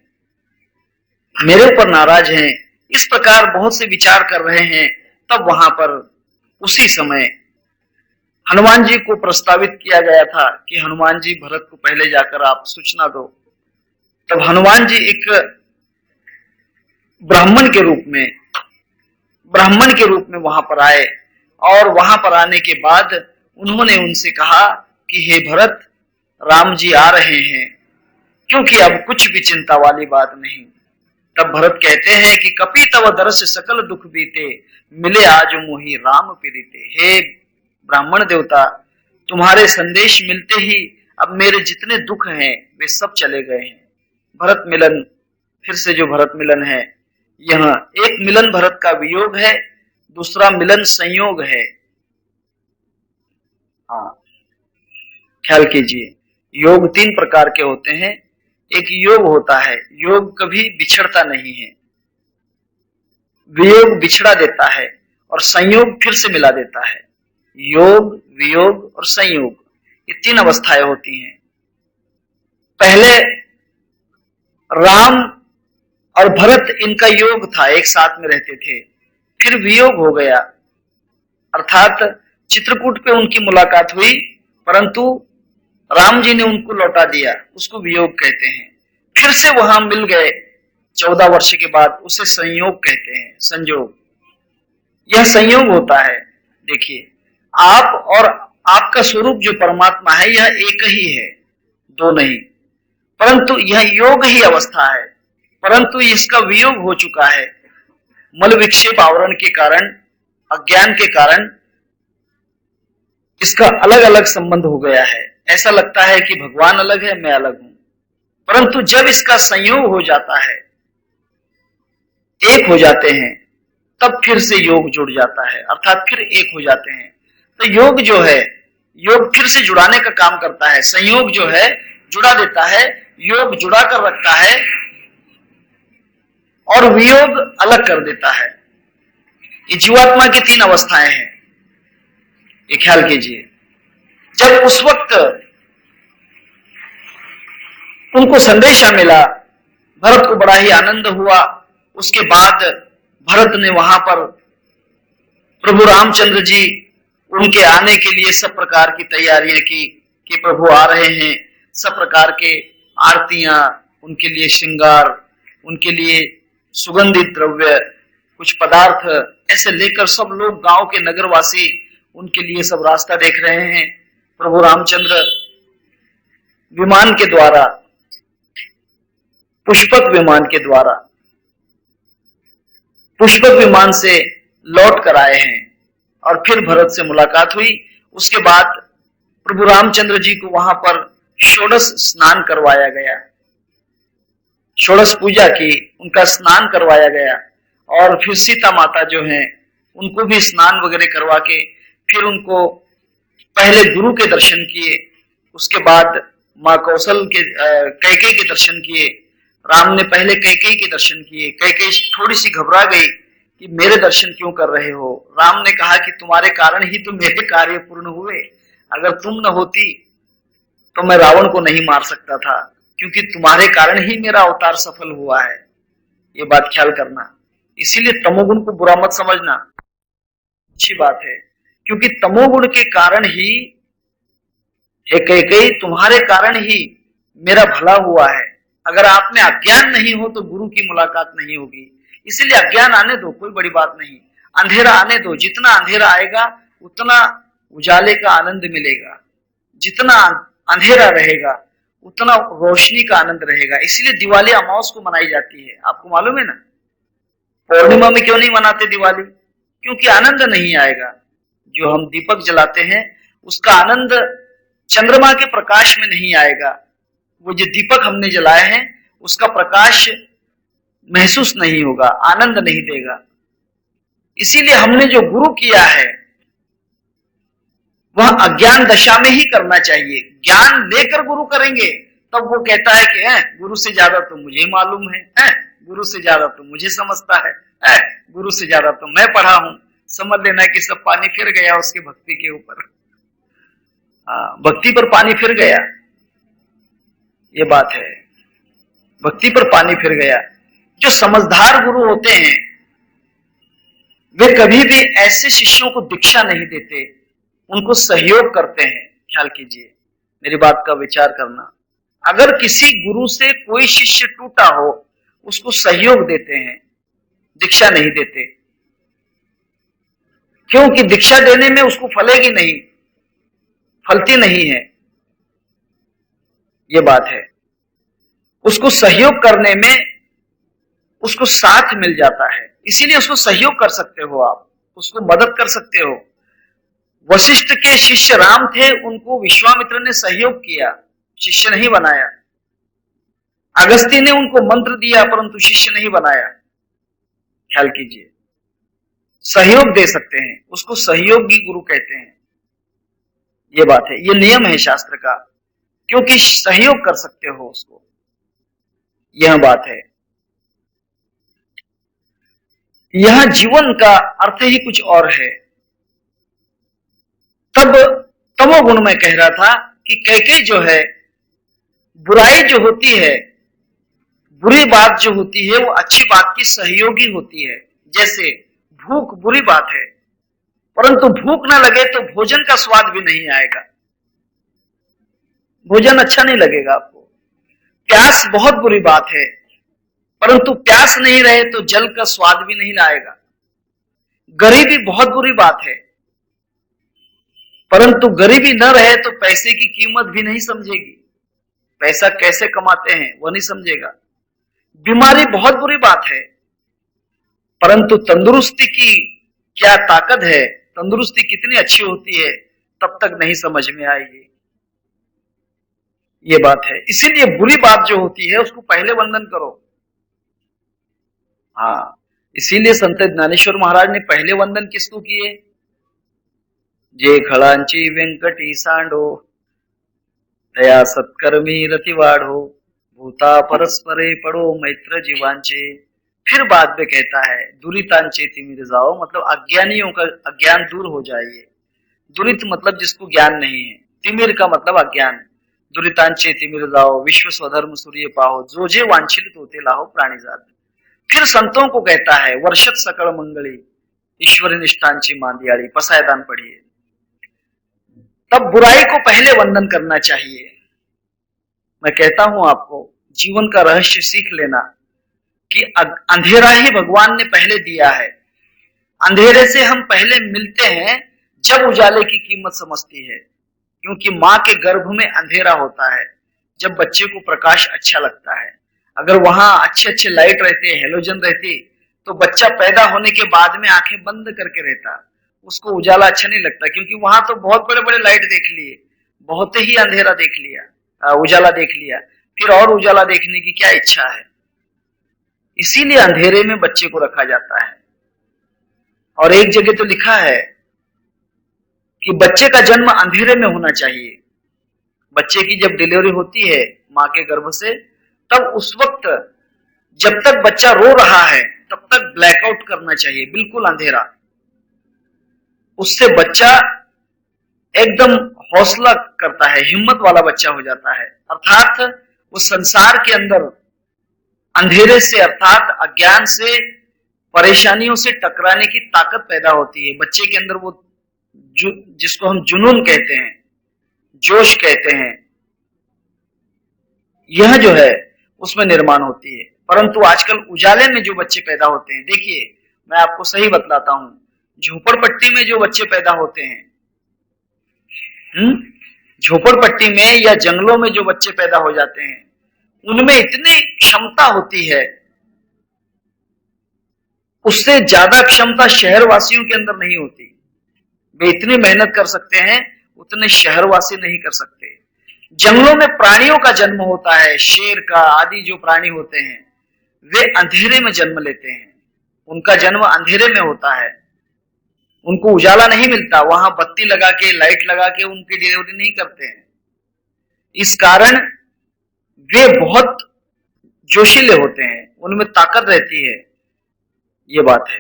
मेरे ऊपर नाराज हैं। इस प्रकार बहुत से विचार कर रहे हैं। तब वहां पर उसी समय हनुमान जी को प्रस्तावित किया गया था कि हनुमान जी भरत को पहले जाकर आप सूचना दो। तब हनुमान जी एक ब्राह्मण के रूप में वहां पर आए और वहां पर आने के बाद उन्होंने उनसे कहा कि हे भरत, राम जी आ रहे हैं, क्योंकि अब कुछ भी चिंता वाली बात नहीं। तब भरत कहते हैं कि कपि तव दर्श सकल दुख बीते, मिले आज मोहि राम प्रीते। हे ब्राह्मण देवता, तुम्हारे संदेश मिलते ही अब मेरे जितने दुख हैं वे सब चले गए हैं। भरत मिलन, फिर से जो भरत मिलन है, यह एक मिलन भरत का वियोग है, दूसरा मिलन संयोग है। हाँ, ख्याल कीजिए, योग 3 प्रकार के होते हैं। एक योग होता है, योग कभी बिछड़ता नहीं है, वियोग बिछड़ा देता है और संयोग फिर से मिला देता है। योग, वियोग और संयोग, ये 3 अवस्थाएं होती हैं। पहले राम और भरत इनका योग था, एक साथ में रहते थे, फिर वियोग हो गया, अर्थात चित्रकूट पे उनकी मुलाकात हुई परंतु राम जी ने उनको लौटा दिया, उसको वियोग कहते हैं। फिर से वहां मिल गए 14 वर्ष के बाद, उसे संयोग कहते हैं, संयोग। यह संयोग होता है। देखिए, आप और आपका स्वरूप जो परमात्मा है यह एक ही है, 2 नहीं, परंतु यह योग ही अवस्था है, परंतु इसका वियोग हो चुका है। मल विक्षेप आवरण के कारण, अज्ञान के कारण इसका अलग अलग संबंध हो गया है। ऐसा लगता है कि भगवान अलग है, मैं अलग हूं, परंतु जब इसका संयोग हो जाता है, एक हो जाते हैं, तब फिर से योग जुड़ जाता है, अर्थात फिर एक हो जाते हैं। तो योग जो है, योग फिर से जुड़ाने का काम करता है, संयोग जो है जुड़ा देता है, योग जुड़ा कर रखता है और वियोग अलग कर देता है। ये जीवात्मा की 3 अवस्थाएं हैं, ये ख्याल कीजिए। जब उस वक्त उनको संदेशा मिला, भरत को बड़ा ही आनंद हुआ। उसके बाद भरत ने वहां पर प्रभु रामचंद्र जी उनके आने के लिए सब प्रकार की तैयारियां की कि प्रभु आ रहे हैं। सब प्रकार के आरतियां, उनके लिए श्रृंगार, उनके लिए सुगंधित द्रव्य, कुछ पदार्थ ऐसे लेकर सब लोग, गांव के नगरवासी उनके लिए सब रास्ता देख रहे हैं। प्रभु रामचंद्र विमान के द्वारा, पुष्पक विमान से लौट कर आए हैं और फिर भरत से मुलाकात हुई। उसके बाद प्रभु रामचंद्र जी को वहां पर षोडश स्नान करवाया गया, षोडश पूजा की, उनका स्नान करवाया गया और फिर सीता माता जो हैं उनको भी स्नान वगैरह करवा के फिर उनको पहले गुरु के दर्शन किए, उसके बाद माँ कौशल के कैकेयी के दर्शन किए। राम ने पहले कैकेयी के दर्शन किए। कैकेयी थोड़ी सी घबरा गई कि मेरे दर्शन क्यों कर रहे हो। राम ने कहा कि तुम्हारे कारण ही तो मेरे कार्य पूर्ण हुए, अगर तुम न होती तो मैं रावण को नहीं मार सकता था, क्योंकि तुम्हारे कारण ही मेरा अवतार सफल हुआ है। ये बात ख्याल करना। इसीलिए तमोगुण को बुरा मत समझना, अच्छी बात है, क्योंकि तमोगुण के कारण ही, हे कैकेयी, तुम्हारे कारण ही मेरा भला हुआ है। अगर आप में अज्ञान नहीं हो तो गुरु की मुलाकात नहीं होगी। इसलिए अज्ञान आने दो, कोई बड़ी बात नहीं, अंधेरा आने दो। जितना अंधेरा आएगा उतना उजाले का आनंद मिलेगा, जितना अंधेरा रहेगा उतना रोशनी का आनंद रहेगा। इसलिए दिवाली अमावस को मनाई जाती है, आपको मालूम है ना। पूर्णिमा में क्यों नहीं मनाते दिवाली? क्योंकि आनंद नहीं आएगा। जो हम दीपक जलाते हैं उसका आनंद चंद्रमा के प्रकाश में नहीं आएगा। वो जो दीपक हमने जलाए हैं उसका प्रकाश महसूस नहीं होगा, आनंद नहीं देगा। इसीलिए हमने जो गुरु किया है वह अज्ञान दशा में ही करना चाहिए। ज्ञान लेकर गुरु करेंगे तब वो कहता है कि गुरु से ज्यादा तो मुझे मालूम है, गुरु से ज्यादा तो मुझे समझता है, गुरु से ज्यादा तो मैं पढ़ा हूं। समझ लेना कि सब पानी फिर गया उसके भक्ति के ऊपर, भक्ति पर पानी फिर गया, ये बात है, भक्ति पर पानी फिर गया। जो समझदार गुरु होते हैं वे कभी भी ऐसे शिष्यों को दीक्षा नहीं देते, उनको सहयोग करते हैं। ख्याल कीजिए, मेरी बात का विचार करना। अगर किसी गुरु से कोई शिष्य टूटा हो, उसको सहयोग देते हैं, दीक्षा नहीं देते, क्योंकि दीक्षा देने में उसको फलेगी नहीं, फलती नहीं है, ये बात है। उसको सहयोग करने में उसको साथ मिल जाता है, इसीलिए उसको सहयोग कर सकते हो आप, उसको मदद कर सकते हो। वशिष्ठ के शिष्य राम थे, उनको विश्वामित्र ने सहयोग किया, शिष्य नहीं बनाया। अगस्त्य ने उनको मंत्र दिया परंतु शिष्य नहीं बनाया। ख्याल कीजिए, सहयोग दे सकते हैं, उसको सहयोगी गुरु कहते हैं, ये बात है, ये नियम है शास्त्र का, क्योंकि सहयोग कर सकते हो उसको, यह बात है। यह जीवन का अर्थ ही कुछ और है। तब तमोगुण में कह रहा था कि कैकेयी जो है, बुराई जो होती है, बुरी बात जो होती है, वो अच्छी बात की सहयोगी होती है। जैसे भूख बुरी बात है, परंतु भूख ना लगे तो भोजन का स्वाद भी नहीं आएगा, भोजन अच्छा नहीं लगेगा आपको। प्यास बहुत बुरी बात है, परंतु प्यास नहीं रहे तो जल का स्वाद भी नहीं लाएगा। गरीबी बहुत बुरी बात है, परंतु गरीबी न रहे तो पैसे की कीमत भी नहीं समझेगी, पैसा कैसे कमाते हैं वो नहीं समझेगा। बीमारी बहुत बुरी बात है, परंतु तंदुरुस्ती की क्या ताकत है, तंदुरुस्ती कितनी अच्छी होती है, तब तक नहीं समझ में आएगी, ये बात है। इसीलिए बुरी बात जो होती है उसको पहले वंदन करो। हाँ, इसीलिए संत ज्ञानेश्वर महाराज ने पहले वंदन किसको किए? जे खळांची व्यंकटी सांडो, दया सत्कर्मी रति वाढो, भूता परस्परे पड़ो मैत्र जीवांचे। फिर बाद में कहता है दुरितांचे तिमिर जाओ, मतलब अज्ञानियों का अज्ञान दूर हो जाइए। दुरित मतलब जिसको ज्ञान नहीं है, तिमिर का मतलब अज्ञान। दुरितांचे तिमिर जाओ, विश्व स्वधर्म सूर्य पाहो, जो जे वांछित होते लाहो प्राणी जात। फिर संतों को कहता है वर्षत सकल मंगली, ईश्वरी निष्ठांची मांदियाड़ी, पसायदान पढ़िए। तब बुराई को पहले वंदन करना चाहिए। मैं कहता हूं आपको, जीवन का रहस्य सीख लेना कि अंधेरा ही भगवान ने पहले दिया है। अंधेरे से हम पहले मिलते हैं जब उजाले की कीमत समझती है, क्योंकि माँ के गर्भ में अंधेरा होता है जब बच्चे को प्रकाश अच्छा लगता है। अगर वहां अच्छे अच्छे लाइट रहते, हेलोजन रहती, तो बच्चा पैदा होने के बाद में आंखें बंद करके रहता, उसको उजाला अच्छा नहीं लगता, क्योंकि वहां तो बहुत बड़े बड़े लाइट देख लिए, बहुत ही अंधेरा देख लिया, उजाला देख लिया, फिर और उजाला देखने की क्या इच्छा है। इसीलिए अंधेरे में बच्चे को रखा जाता है। और एक जगह तो लिखा है कि बच्चे का जन्म अंधेरे में होना चाहिए। बच्चे की जब डिलीवरी होती है माँ के गर्भ से, तब उस वक्त जब तक बच्चा रो रहा है तब तक ब्लैकआउट करना चाहिए, बिल्कुल अंधेरा। उससे बच्चा एकदम हौसला करता है, हिम्मत वाला बच्चा हो जाता है, अर्थात वो संसार के अंदर अंधेरे से अर्थात अज्ञान से, परेशानियों से टकराने की ताकत पैदा होती है बच्चे के अंदर। वो जिसको हम जुनून कहते हैं, जोश कहते हैं, यह जो है उसमें निर्माण होती है। परंतु आजकल उजाले में जो बच्चे पैदा होते हैं, देखिए मैं आपको सही बतलाता हूं, झोपड़पट्टी में जो बच्चे पैदा होते हैं, झोपड़पट्टी में या जंगलों में जो बच्चे पैदा हो जाते हैं, उनमें इतनी क्षमता होती है, उससे ज्यादा क्षमता शहरवासियों के अंदर नहीं होती। वे इतनी मेहनत कर सकते हैं उतने शहरवासी नहीं कर सकते। जंगलों में प्राणियों का जन्म होता है, शेर का आदि जो प्राणी होते हैं वे अंधेरे में जन्म लेते हैं, उनका जन्म अंधेरे में होता है, उनको उजाला नहीं मिलता, वहां बत्ती लगा के लाइट लगा के उनकी डिलीवरी नहीं करते हैं। इस कारण वे बहुत जोशीले होते हैं, उनमें ताकत रहती है, ये बात है।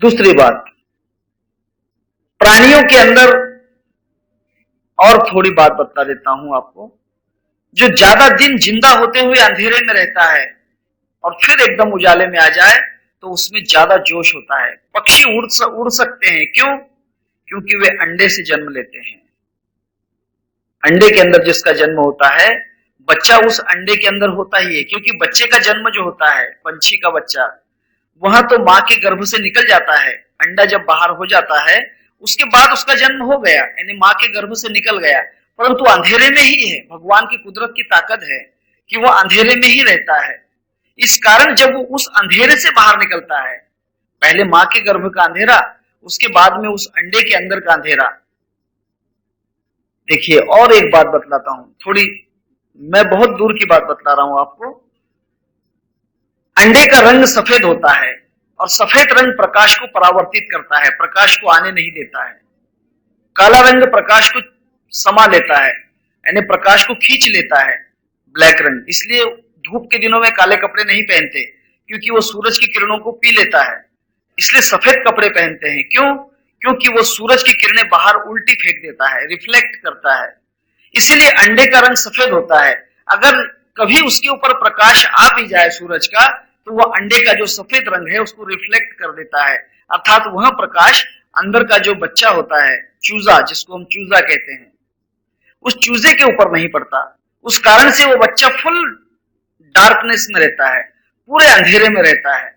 दूसरी बात, प्राणियों के अंदर और थोड़ी बात बता देता हूं आपको, जो ज्यादा दिन जिंदा होते हुए अंधेरे में रहता है और फिर एकदम उजाले में आ जाए तो उसमें ज्यादा जोश होता है। पक्षी उड़ सकते हैं, क्यों? क्योंकि वे अंडे से जन्म लेते हैं। अंडे के अंदर जिसका जन्म होता है, बच्चा उस अंडे के अंदर होता ही है, क्योंकि बच्चे का जन्म जो होता है, पंछी का बच्चा, वहां तो माँ के गर्भ से निकल जाता है। अंडा जब बाहर हो जाता है उसके बाद उसका जन्म हो गया, यानी माँ के गर्भ से निकल गया, परंतु अंधेरे में ही है। भगवान की कुदरत की ताकत है कि वो अंधेरे में ही रहता है। इस कारण जब वो उस अंधेरे से बाहर निकलता है, पहले माँ के गर्भ का अंधेरा, उसके बाद में उस अंडे के अंदर का अंधेरा। देखिए और एक बात बतलाता हूं, थोड़ी मैं बहुत दूर की बात बतला रहा हूं आपको। अंडे का रंग सफेद होता है और सफेद रंग प्रकाश को परावर्तित करता है, प्रकाश को आने नहीं देता है। काला रंग प्रकाश को समा लेता है, यानी प्रकाश को खींच लेता है, ब्लैक रंग। इसलिए धूप के दिनों में काले कपड़े नहीं पहनते, क्योंकि वो सूरज की किरणों को पी लेता है। इसलिए सफेद कपड़े पहनते हैं। क्यों? क्योंकि वो सूरज की किरणें बाहर उल्टी फेंक देता है, रिफ्लेक्ट करता है। इसीलिए अंडे का रंग सफेद होता है। अगर कभी उसके ऊपर प्रकाश आ भी जाए सूरज का, तो वह अंडे का जो सफेद रंग है उसको रिफ्लेक्ट कर देता है, अर्थात वह प्रकाश अंदर का जो बच्चा होता है, चूजा, जिसको हम चूजा कहते हैं, उस चूजे के ऊपर नहीं पड़ता। उस कारण से वो बच्चा फुल डार्कनेस में रहता है, पूरे अंधेरे में रहता है।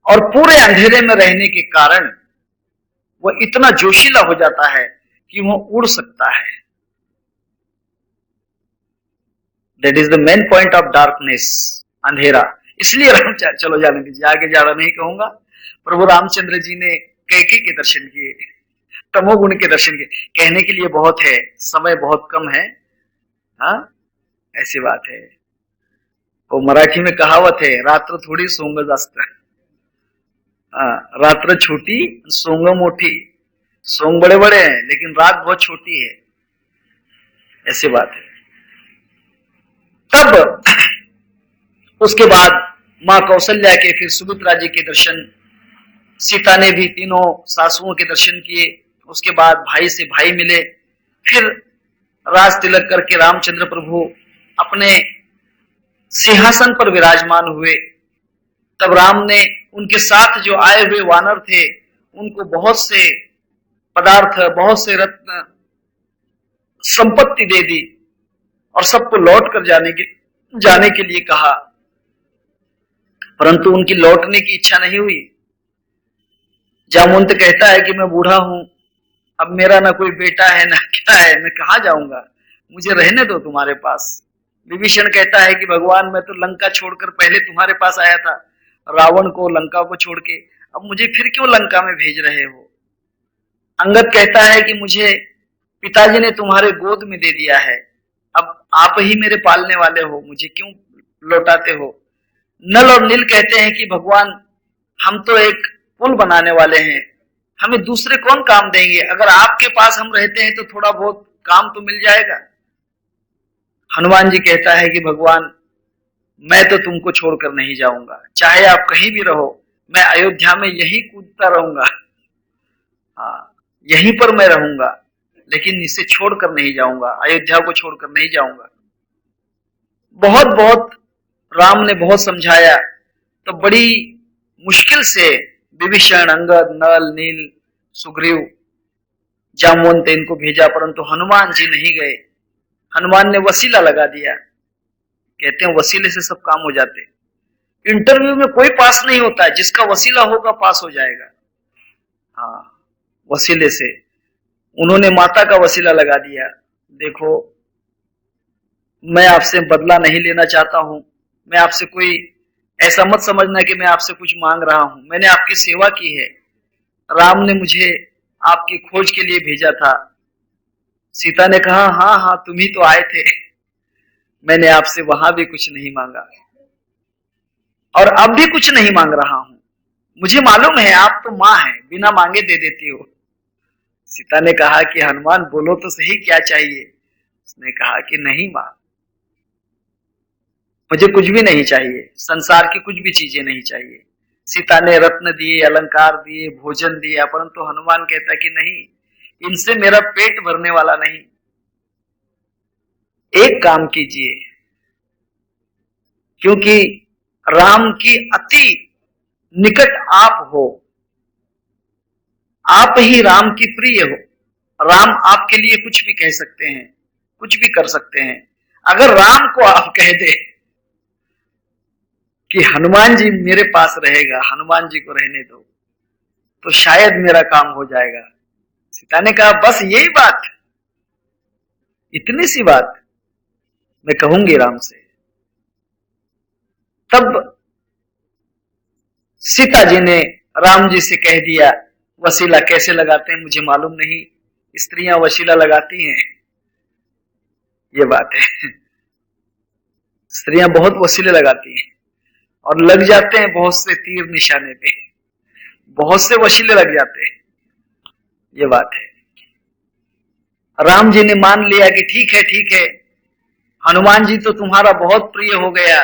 और पूरे अंधेरे में रहने के कारण वह इतना जोशीला हो जाता है कि वह उड़ सकता है। That is the main point of darkness, अंधेरा। इसलिए रामचंद्र, चलो जाने दीजिए, आगे ज्यादा नहीं कहूंगा। प्रभु रामचंद्र जी ने कैकेयी के दर्शन किए, तमोगुण के दर्शन किए। कहने के लिए बहुत है, समय बहुत कम है। हाँ, ऐसी बात है। वो मराठी में कहावत है, रात्र थोड़ी सोंग जास्त। रात्र छोटी सोंग मोटी। सोंग बड़े बड़े हैं लेकिन रात बहुत छोटी है, ऐसी बात है। तब उसके बाद मां कौशल्या के, फिर सुमित्रा जी के दर्शन, सीता ने भी तीनों सासुओं के दर्शन किए। उसके बाद भाई से भाई मिले, फिर राज तिलक करके रामचंद्र प्रभु अपने सिंहासन पर विराजमान हुए। तब राम ने उनके साथ जो आए हुए वानर थे उनको बहुत से पदार्थ, बहुत से रत्न, संपत्ति दे दी और सबको लौट कर जाने के लिए कहा, परंतु उनकी लौटने की इच्छा नहीं हुई। जामुंत कहता है कि मैं बूढ़ा हूं, अब मेरा ना कोई बेटा है ना क्या है, मैं कहां जाऊंगा, मुझे रहने दो तुम्हारे पास। विभीषण कहता है कि भगवान मैं तो लंका छोड़कर पहले तुम्हारे पास आया था, रावण को, लंका को छोड़ के, अब मुझे फिर क्यों लंका में भेज रहे हो। अंगद कहता है कि मुझे पिताजी ने तुम्हारे गोद में दे दिया है, अब आप ही मेरे पालने वाले हो, मुझे क्यों लौटाते हो। नल और नील कहते हैं कि भगवान हम तो एक पुल बनाने वाले हैं, हमें दूसरे कौन काम देंगे, अगर आपके पास हम रहते हैं तो थोड़ा बहुत काम तो मिल जाएगा। हनुमान जी कहता है कि भगवान मैं तो तुमको छोड़कर नहीं जाऊंगा, चाहे आप कहीं भी रहो, मैं अयोध्या में यही कूदता रहूंगा, हाँ यहीं पर मैं रहूंगा, लेकिन इसे छोड़कर नहीं जाऊंगा, अयोध्या को छोड़कर नहीं जाऊंगा। बहुत बहुत राम ने बहुत समझाया, तो बड़ी मुश्किल से विभीषण, अंगद, नल, नील, सुग्रीव, जामवंत इनको भेजा, परंतु हनुमान जी नहीं गए। हनुमान ने वसीला लगा दिया। कहते हैं वसीले से सब काम हो जाते। इंटरव्यू में कोई पास नहीं होता है, जिसका वसीला होगा पास हो जाएगा। हाँ, वसीले से उन्होंने माता का वसीला लगा दिया। देखो मैं आपसे बदला नहीं लेना चाहता हूं, मैं आपसे कोई ऐसा मत समझना कि मैं आपसे कुछ मांग रहा हूं, मैंने आपकी सेवा की है, राम ने मुझे आपकी खोज के लिए भेजा था। सीता ने कहा हाँ हाँ तुम ही तो आए थे, मैंने आपसे वहां भी कुछ नहीं मांगा और अब भी कुछ नहीं मांग रहा हूं, मुझे मालूम है आप तो मां हैं, बिना मांगे दे देती हो। सीता ने कहा कि हनुमान बोलो तो सही क्या चाहिए। उसने कहा कि नहीं मां, मुझे कुछ भी नहीं चाहिए, संसार की कुछ भी चीजें नहीं चाहिए। सीता ने रत्न दिए, अलंकार दिए, भोजन दिया, परंतु हनुमान कहता कि नहीं, इनसे मेरा पेट भरने वाला नहीं। एक काम कीजिए, क्योंकि राम की अति निकट आप हो, आप ही राम की प्रिय हो, राम आपके लिए कुछ भी कह सकते हैं, कुछ भी कर सकते हैं। अगर राम को आप कह दे कि हनुमान जी मेरे पास रहेगा, हनुमान जी को रहने दो, तो शायद मेरा काम हो जाएगा। सीता ने कहा बस यही बात, इतनी सी बात मैं कहूंगी राम से। तब सीता जी ने राम जी से कह दिया, वसीला कैसे लगाते हैं मुझे मालूम नहीं, स्त्रियां वसीला लगाती हैं, ये बात है। स्त्रियां बहुत वसीले लगाती हैं और लग जाते हैं बहुत से तीर निशाने पे, बहुत से वसीले लग जाते हैं, ये बात है। राम जी ने मान लिया कि ठीक है, हनुमान जी तो तुम्हारा बहुत प्रिय हो गया,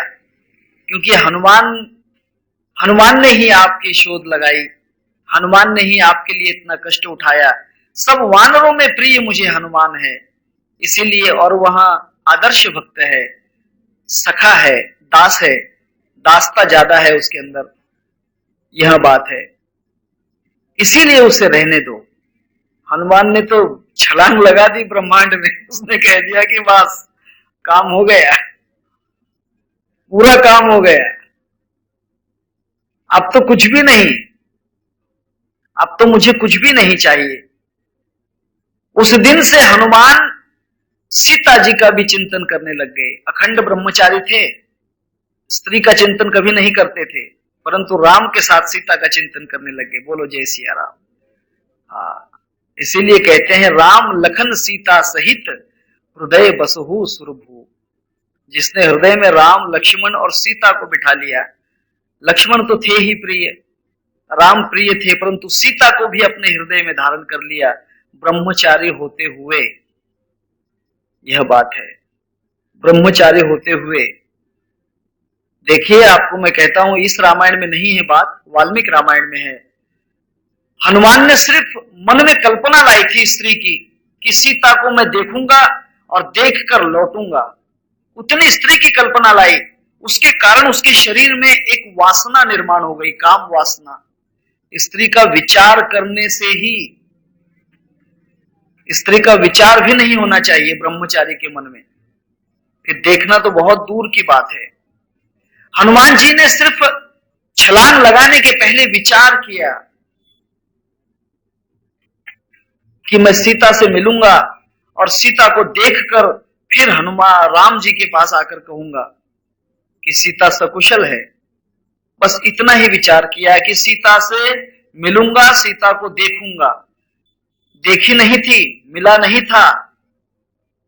क्योंकि हनुमान ने ही आपकी शोध लगाई, हनुमान ने ही आपके लिए इतना कष्ट उठाया। सब वानरों में प्रिय मुझे हनुमान है, इसीलिए। और वहां आदर्श भक्त है, सखा है, दास है, दासता ज्यादा है उसके अंदर, यह बात है, इसीलिए उसे रहने दो। हनुमान ने तो छलांग लगा दी ब्रह्मांड में, उसने कह दिया कि बस काम हो गया, पूरा काम हो गया, अब तो कुछ भी नहीं, अब तो मुझे कुछ भी नहीं चाहिए। उस दिन से हनुमान सीता जी का भी चिंतन करने लग गए। अखंड ब्रह्मचारी थे, स्त्री का चिंतन कभी नहीं करते थे, परंतु राम के साथ सीता का चिंतन करने लग गए। बोलो जय सिया राम। हाँ, इसीलिए कहते हैं राम लखन सीता सहित हृदय बसहु सुरभु। जिसने हृदय में राम, लक्ष्मण और सीता को बिठा लिया, लक्ष्मण तो थे ही प्रिय, राम प्रिय थे, परंतु सीता को भी अपने हृदय में धारण कर लिया ब्रह्मचारी होते हुए, यह बात है। ब्रह्मचारी होते हुए, देखिए आपको मैं कहता हूं, इस रामायण में नहीं है बात, वाल्मीकि रामायण में है। हनुमान ने सिर्फ मन में कल्पना लाई थी स्त्री की कि सीता को मैं देखूंगा और देखकर लौटूंगा, उतनी स्त्री की कल्पना लाई, उसके कारण उसके शरीर में एक वासना निर्माण हो गई, काम वासना। स्त्री का विचार करने से ही, स्त्री का विचार भी नहीं होना चाहिए ब्रह्मचारी के मन में, फिर देखना तो बहुत दूर की बात है। हनुमान जी ने सिर्फ छलांग लगाने के पहले विचार किया कि मैं सीता से मिलूंगा और सीता को देखकर फिर हनुमान राम जी के पास आकर कहूंगा कि सीता सकुशल है। बस इतना ही विचार किया कि सीता से मिलूंगा, सीता को देखूंगा। देखी नहीं थी, मिला नहीं था,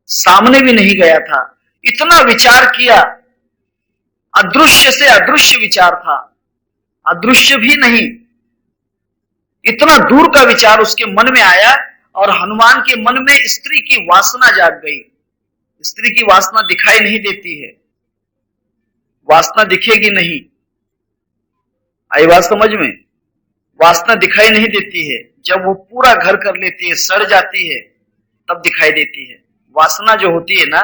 सामने भी नहीं गया था, इतना विचार किया। अदृश्य से अदृश्य विचार था, अदृश्य भी नहीं, इतना दूर का विचार उसके मन में आया और हनुमान के मन में स्त्री की वासना जाग गई। स्त्री की वासना दिखाई नहीं देती है, वासना दिखेगी नहीं, आई बात समझ में? वासना दिखाई नहीं देती है, जब वो पूरा घर कर लेती है, सड़ जाती है, तब दिखाई देती है। वासना जो होती है ना,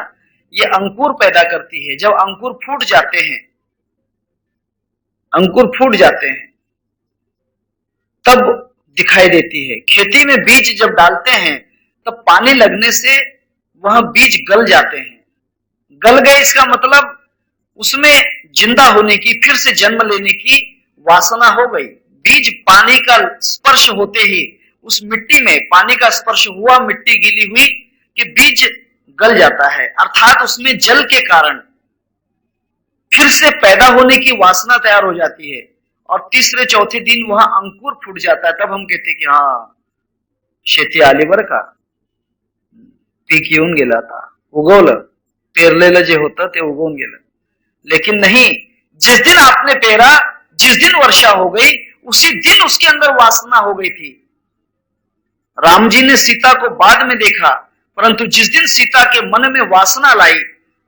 ये अंकुर पैदा करती है। जब अंकुर फूट जाते हैं, अंकुर फूट जाते हैं, तब दिखाई देती है। खेती में बीज जब डालते हैं, तब पानी लगने से वह बीज गल जाते हैं। गल गए इसका मतलब उसमें जिंदा होने की, फिर से जन्म लेने की वासना हो गई। बीज पानी का स्पर्श होते ही, उस मिट्टी में पानी का स्पर्श हुआ, मिट्टी गीली हुई कि बीज गल जाता है, अर्थात उसमें जल के कारण फिर से पैदा होने की वासना तैयार हो जाती है। और तीसरे चौथे दिन वहां अंकुर फूट जाता है, तब हम कहते कि हाँ शेती आली बर का, पीक येऊन गेलं, आता उगवलं, पेरलेलं जे होतं ते उगवून गेलं। लेकिन नहीं, जिस दिन आपने पेरा, जिस दिन वर्षा हो गई, उसी दिन उसके अंदर वासना हो गई थी। राम जी ने सीता को बाद में देखा, परंतु जिस दिन सीता के मन में वासना लाई,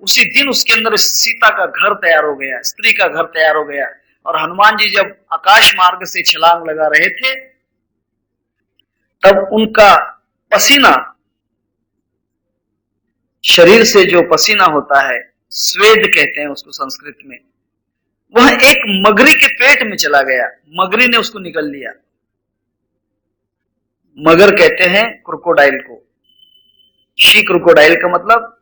उसी दिन उसके अंदर सीता का घर तैयार हो गया, स्त्री का घर तैयार हो गया। और हनुमान जी जब आकाश मार्ग से छलांग लगा रहे थे, तब उनका पसीना, शरीर से जो पसीना होता है, स्वेद कहते हैं उसको संस्कृत में, वह एक मगरी के पेट में चला गया, मगरी ने उसको निगल लिया। मगर कहते हैं क्रोकोडाइल को। शी क्रोकोडाइल का मतलब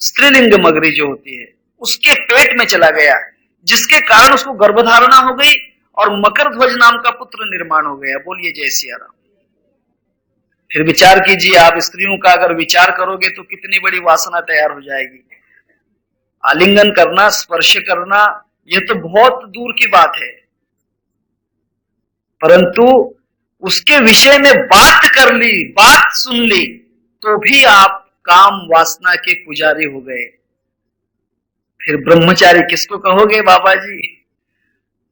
स्त्रीलिंग मगरी जो होती है, उसके पेट में चला गया, जिसके कारण उसको गर्भधारणा हो गई और मकर ध्वज नाम का पुत्र निर्माण हो गया। बोलिए जय सिया राम। फिर विचार कीजिए, आप स्त्रियों का अगर विचार करोगे तो कितनी बड़ी वासना तैयार हो जाएगी। आलिंगन करना, स्पर्श करना, यह तो बहुत दूर की बात है, परंतु उसके विषय में बात कर ली, बात सुन ली, तो भी आप काम वासना के पुजारी हो गए। फिर ब्रह्मचारी किसको कहोगे बाबा जी?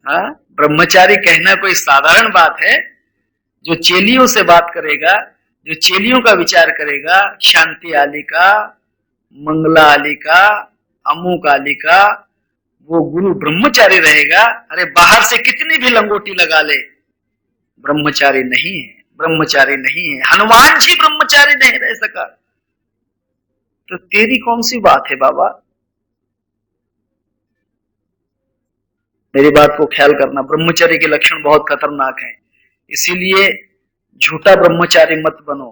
हाँ, ब्रह्मचारी कहना कोई साधारण बात है? जो चेलियों से बात करेगा, जो चेलियों का विचार करेगा, शांति आली का, मंगला आली का, अमुक आली का, वो गुरु ब्रह्मचारी रहेगा। अरे बाहर से कितनी भी लंगोटी लगा ले, ब्रह्मचारी नहीं है, ब्रह्मचारी नहीं है। हनुमान जी ब्रह्मचारी नहीं रह सका, तो तेरी कौन सी बात है बाबा? मेरी बात को ख्याल करना, ब्रह्मचारी के लक्षण बहुत खतरनाक हैं, इसीलिए झूठा ब्रह्मचारी मत बनो।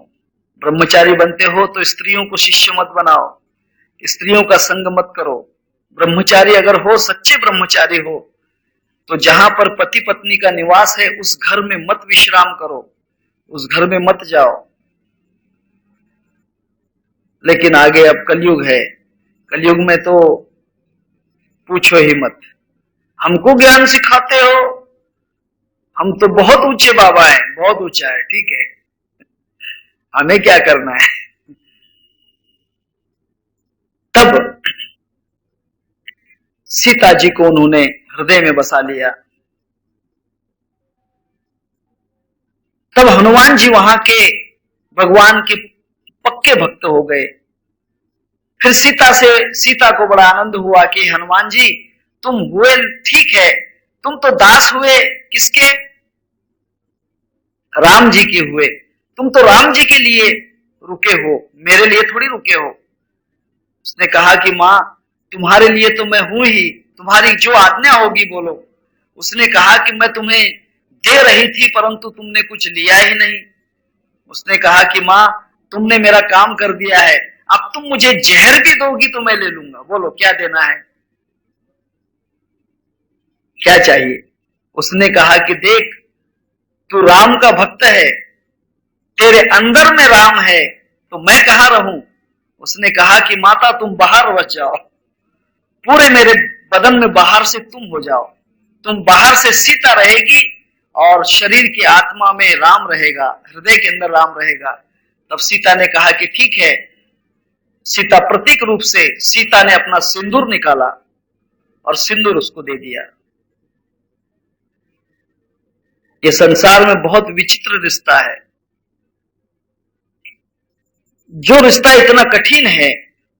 ब्रह्मचारी बनते हो तो स्त्रियों को शिष्य मत बनाओ, स्त्रियों का संग मत करो। ब्रह्मचारी अगर हो, सच्चे ब्रह्मचारी हो, तो जहां पर पति पत्नी का निवास है उस घर में मत विश्राम करो, उस घर में मत जाओ। लेकिन आगे अब कलयुग है, कलयुग में तो पूछो ही मत। हमको ज्ञान सिखाते हो, हम तो बहुत ऊंचे बाबा हैं, बहुत ऊंचा है, ठीक है, हमें क्या करना है? तब सीता जी को उन्होंने हृदय में बसा लिया। तब हनुमान जी वहां के भगवान के पक्के भक्त हो गए। फिर सीता को बड़ा आनंद हुआ कि हनुमान जी तुम हुए, ठीक है, तुम तो दास हुए किसके? राम जी के हुए। तुम तो राम जी के लिए रुके हो, मेरे लिए थोड़ी रुके हो। उसने कहा कि मां, तुम्हारे लिए तो मैं हूं ही, तुम्हारी जो आज्ञा होगी बोलो। उसने कहा कि मैं तुम्हें दे रही थी परंतु तुमने कुछ लिया ही नहीं। उसने कहा कि मां, तुमने मेरा काम कर दिया है, अब तुम मुझे जहर भी दोगी तो मैं ले लूंगा, बोलो क्या देना है, क्या चाहिए? उसने कहा कि देख, तू राम का भक्त है, तेरे अंदर में राम है, तो मैं कहां रहूं? उसने कहा कि माता तुम बाहर बच जाओ, पूरे मेरे बदन में बाहर से तुम हो जाओ, तुम बाहर से सीता रहेगी और शरीर की आत्मा में राम रहेगा, हृदय के अंदर राम रहेगा। तब सीता ने कहा कि ठीक है। सीता प्रतीक रूप से सीता ने अपना सिंदूर निकाला और सिंदूर उसको दे दिया। ये संसार में बहुत विचित्र रिश्ता है। जो रिश्ता इतना कठिन है,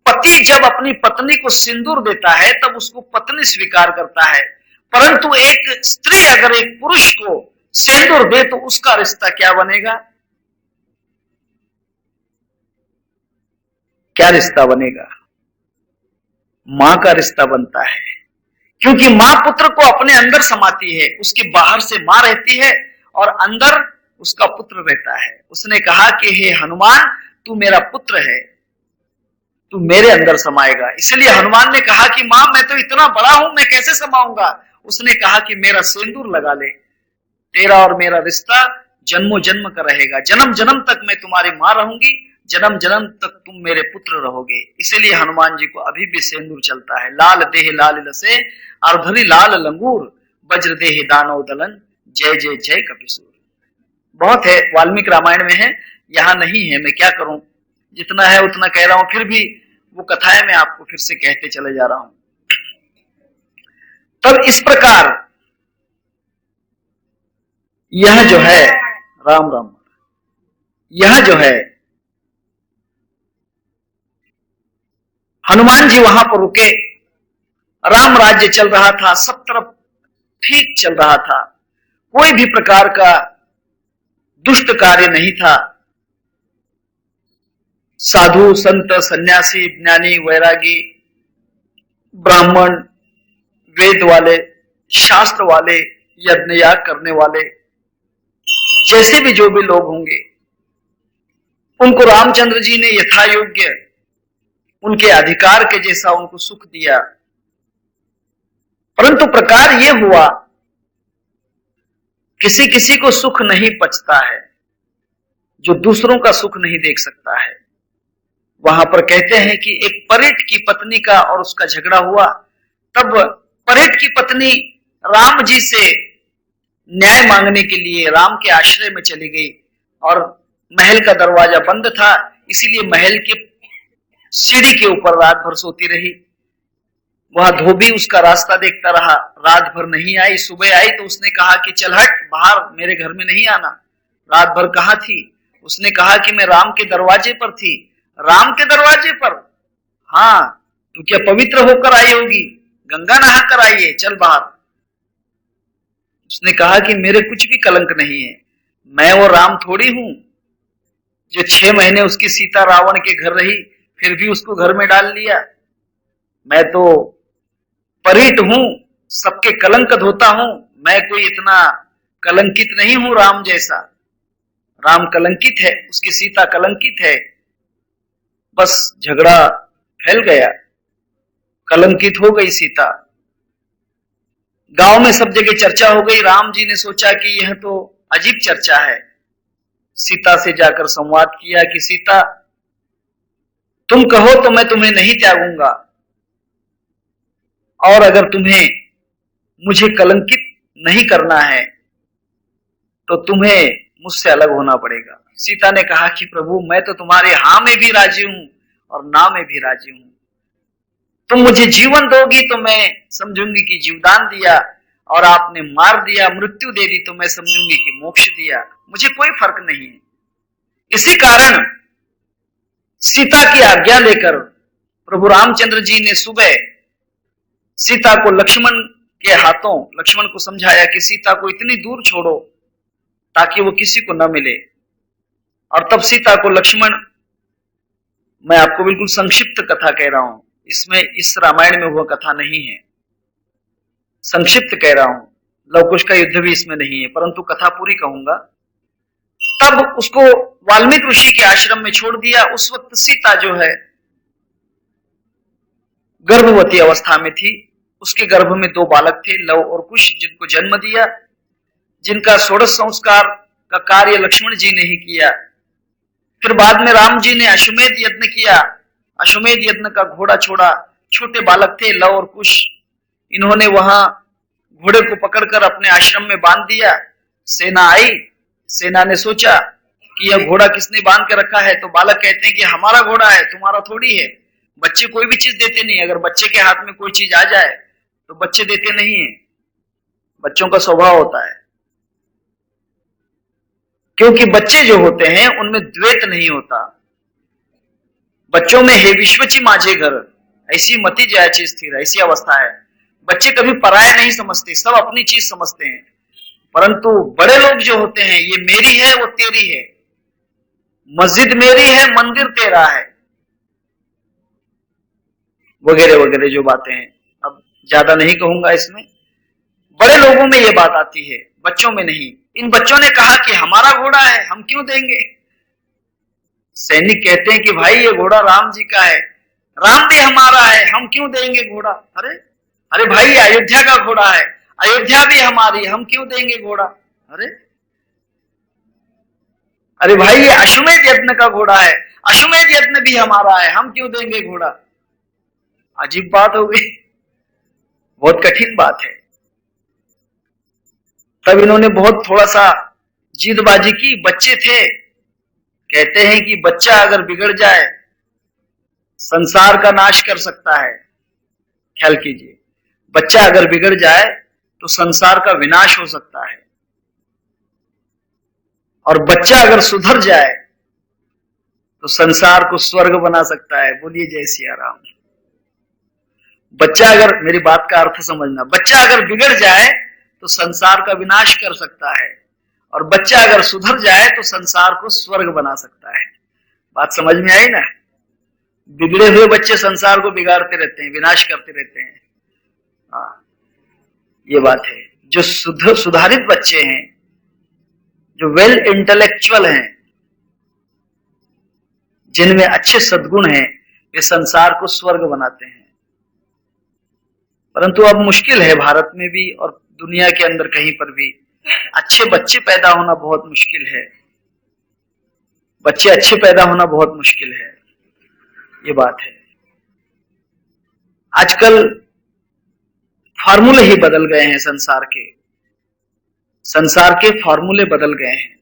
पति जब अपनी पत्नी को सिंदूर देता है तब उसको पत्नी स्वीकार करता है, परंतु एक स्त्री अगर एक पुरुष को सिंदूर दे तो उसका रिश्ता क्या बनेगा? क्या रिश्ता बनेगा? मां का रिश्ता बनता है, क्योंकि मां पुत्र को अपने अंदर समाती है, उसकी बाहर से मां रहती है और अंदर उसका पुत्र रहता है। उसने कहा कि हे हनुमान, तू मेरा पुत्र है, तू मेरे अंदर समाएगा। इसलिए हनुमान ने कहा कि मां, मैं तो इतना बड़ा हूं, मैं कैसे समाऊंगा? उसने कहा कि मेरा सिंदूर लगा ले, तेरा और मेरा रिश्ता जन्मों जन्म का रहेगा, जन्म जन्म तक मैं तुम्हारी मां रहूंगी, जन्म जन्म तक तुम मेरे पुत्र रहोगे। इसीलिए हनुमान जी को अभी भी सिंदूर चलता है। लाल देह लाल लसे, अर्धरी लाल लंगूर, वज्र देह दानव दलन, जय जय जय कपिसूर। बहुत है, वाल्मीकि रामायण में है, यहां नहीं है, मैं क्या करूं, जितना है उतना कह रहा हूं। फिर भी वो कथाएं मैं आपको फिर से कहते चले जा रहा हूं। तब इस प्रकार यह जो है, राम राम, यह जो है हनुमान जी वहां पर रुके, राम राज्य चल रहा था, सब तरफ ठीक चल रहा था, कोई भी प्रकार का दुष्ट कार्य नहीं था। साधु संत सन्यासी ज्ञानी वैरागी ब्राह्मण वेद वाले शास्त्र वाले यज्ञ याग करने वाले जैसे भी जो भी लोग होंगे उनको रामचंद्र जी ने यथा योग्य उनके अधिकार के जैसा उनको सुख दिया। परंतु प्रकार यह हुआ, किसी किसी को सुख नहीं पचता है, जो दूसरों का सुख नहीं देख सकता है। वहां पर कहते हैं कि एक परीट की पत्नी का और उसका झगड़ा हुआ। तब परीट की पत्नी राम जी से न्याय मांगने के लिए राम के आश्रय में चली गई और महल का दरवाजा बंद था, इसीलिए महल के सीढ़ी के ऊपर रात भर सोती रही। वहां धोबी उसका रास्ता देखता रहा, रात भर नहीं आई। सुबह आई तो उसने कहा कि चल हट बाहर, मेरे घर में नहीं आना। रात भर कहाँ थी? उसने कहा कि मैं राम के दरवाजे पर थी। राम के दरवाजे पर? हाँ, तू क्या पवित्र होकर आई होगी, गंगा नहा कर आई है, चल बाहर। उसने कहा कि मेरे कुछ भी कलंक नहीं है, मैं वो राम थोड़ी हूं जो 6 महीने उसकी सीता रावण के घर रही, फिर भी उसको घर में डाल लिया। मैं तो परीट हूं, सबके कलंक धोता हूं, मैं कोई इतना कलंकित नहीं हूं राम जैसा। राम कलंकित है, उसकी सीता कलंकित है। बस झगड़ा फैल गया, कलंकित हो गई सीता। गांव में सब जगह चर्चा हो गई। राम जी ने सोचा कि यह तो अजीब चर्चा है। सीता से जाकर संवाद किया कि सीता, तुम कहो तो मैं तुम्हें नहीं त्यागूंगा, और अगर तुम्हें मुझे कलंकित नहीं करना है तो तुम्हें मुझसे अलग होना पड़ेगा। सीता ने कहा कि प्रभु, मैं तो तुम्हारे हां में भी राजी हूं और ना में भी राजी हूं। तुम मुझे जीवन दोगी तो मैं समझूंगी कि जीवदान दिया, और आपने मार दिया, मृत्यु दे दी तो मैं समझूंगी कि मोक्ष दिया। मुझे कोई फर्क नहीं है। इसी कारण सीता की आज्ञा लेकर प्रभु रामचंद्र जी ने सुबह सीता को लक्ष्मण के हाथों, लक्ष्मण को समझाया कि सीता को इतनी दूर छोड़ो ताकि वो किसी को न मिले। और तब सीता को लक्ष्मण, मैं आपको बिल्कुल संक्षिप्त कथा कह रहा हूं, इसमें इस रामायण में हुआ कथा नहीं है, संक्षिप्त कह रहा हूं, लव कुश का युद्ध भी इसमें नहीं है, परंतु कथा पूरी कहूंगा। तब उसको वाल्मीकि ऋषि के आश्रम में छोड़ दिया। उस वक्त सीता जो है गर्भवती अवस्था में थी। उसके गर्भ में 2 बालक थे, लव और कुश, जिनको जन्म दिया, जिनका षोडश संस्कार का कार्य लक्ष्मण जी ने ही किया। फिर बाद में राम जी ने अश्वमेध यज्ञ किया। अश्वमेध यज्ञ का घोड़ा छोड़ा। छोटे बालक थे लव और कुश। इन्होंने वहां घोड़े को पकड़कर अपने आश्रम में बांध दिया। सेना आई। सेना ने सोचा कि यह घोड़ा किसने बांध के रखा है, तो बालक कहते हैं कि हमारा घोड़ा है, तुम्हारा थोड़ी है। बच्चे कोई भी चीज देते नहीं। अगर बच्चे के हाथ में कोई चीज आ जाए तो बच्चे देते नहीं है, बच्चों का स्वभाव होता है। क्योंकि बच्चे जो होते हैं उनमें द्वैत नहीं होता। बच्चों में हे विश्वची माझे घर, ऐसी मति जायची स्थिर, ऐसी अवस्था है। बच्चे कभी पराया नहीं समझते, सब अपनी चीज समझते हैं। परंतु बड़े लोग जो होते हैं, ये मेरी है वो तेरी है, मस्जिद मेरी है मंदिर तेरा है, वगैरह वगैरह जो बातें हैं, अब ज्यादा नहीं कहूंगा इसमें। बड़े लोगों में ये बात आती है, बच्चों में नहीं। इन बच्चों ने कहा कि हमारा घोड़ा है, हम क्यों देंगे। सैनिक कहते हैं कि भाई ये घोड़ा राम जी का है, राम भी हमारा है, हम क्यों देंगे घोड़ा। अरे अरे भाई अयोध्या का घोड़ा है, अयोध्या भी हमारी, हम क्यों देंगे घोड़ा। अरे अरे भाई ये अश्वमेध यज्ञ का घोड़ा है, अश्वमेध यज्ञ भी हमारा है, हम क्यों देंगे घोड़ा। अजीब बात हो गई, बहुत कठिन बात है। तब इन्होंने बहुत थोड़ा सा जिदबाजी की। बच्चे थे। कहते हैं कि बच्चा अगर बिगड़ जाए संसार का नाश कर सकता है। ख्याल कीजिए, बच्चा अगर बिगड़ जाए तो संसार का विनाश हो सकता है, और बच्चा अगर सुधर जाए तो संसार को स्वर्ग बना सकता है। बोलिए जय सिया राम। बच्चा अगर, मेरी बात का अर्थ समझना, बच्चा अगर बिगड़ जाए तो संसार का विनाश कर सकता है, और बच्चा अगर सुधर जाए तो संसार को स्वर्ग बना सकता है। बात समझ में आई ना। बिगड़े हुए बच्चे संसार को बिगाड़ते रहते हैं, विनाश करते रहते हैं। हाँ, ये बात है। जो सुधारित बच्चे हैं, जो वेल इंटेलेक्चुअल हैं, जिनमें अच्छे सद्गुण हैं, वे संसार को स्वर्ग बनाते हैं। परंतु अब मुश्किल है, भारत में भी और दुनिया के अंदर कहीं पर भी अच्छे बच्चे पैदा होना बहुत मुश्किल है। बच्चे अच्छे पैदा होना बहुत मुश्किल है, ये बात है। आजकल फॉर्मूले ही बदल गए हैं, संसार के फॉर्मूले बदल गए हैं।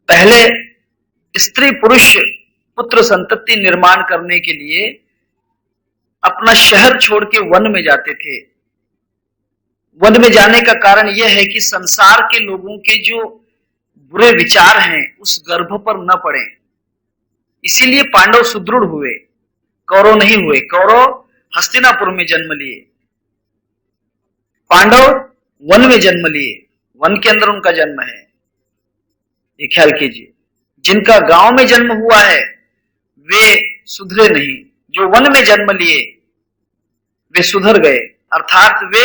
पहले स्त्री पुरुष पुत्र संतति निर्माण करने के लिए अपना शहर छोड़ के वन में जाते थे। वन में जाने का कारण यह है कि संसार के लोगों के जो बुरे विचार हैं उस गर्भ पर न पड़े। इसीलिए पांडव सुदृढ़ हुए, कौरव नहीं हुए। कौरव हस्तिनापुर में जन्म लिए, पांडव वन में जन्म लिए, वन के अंदर उनका जन्म है, ये ख्याल कीजिए। जिनका गांव में जन्म हुआ है वे सुधरे नहीं, जो वन में जन्म लिए वे सुधर गए, अर्थात वे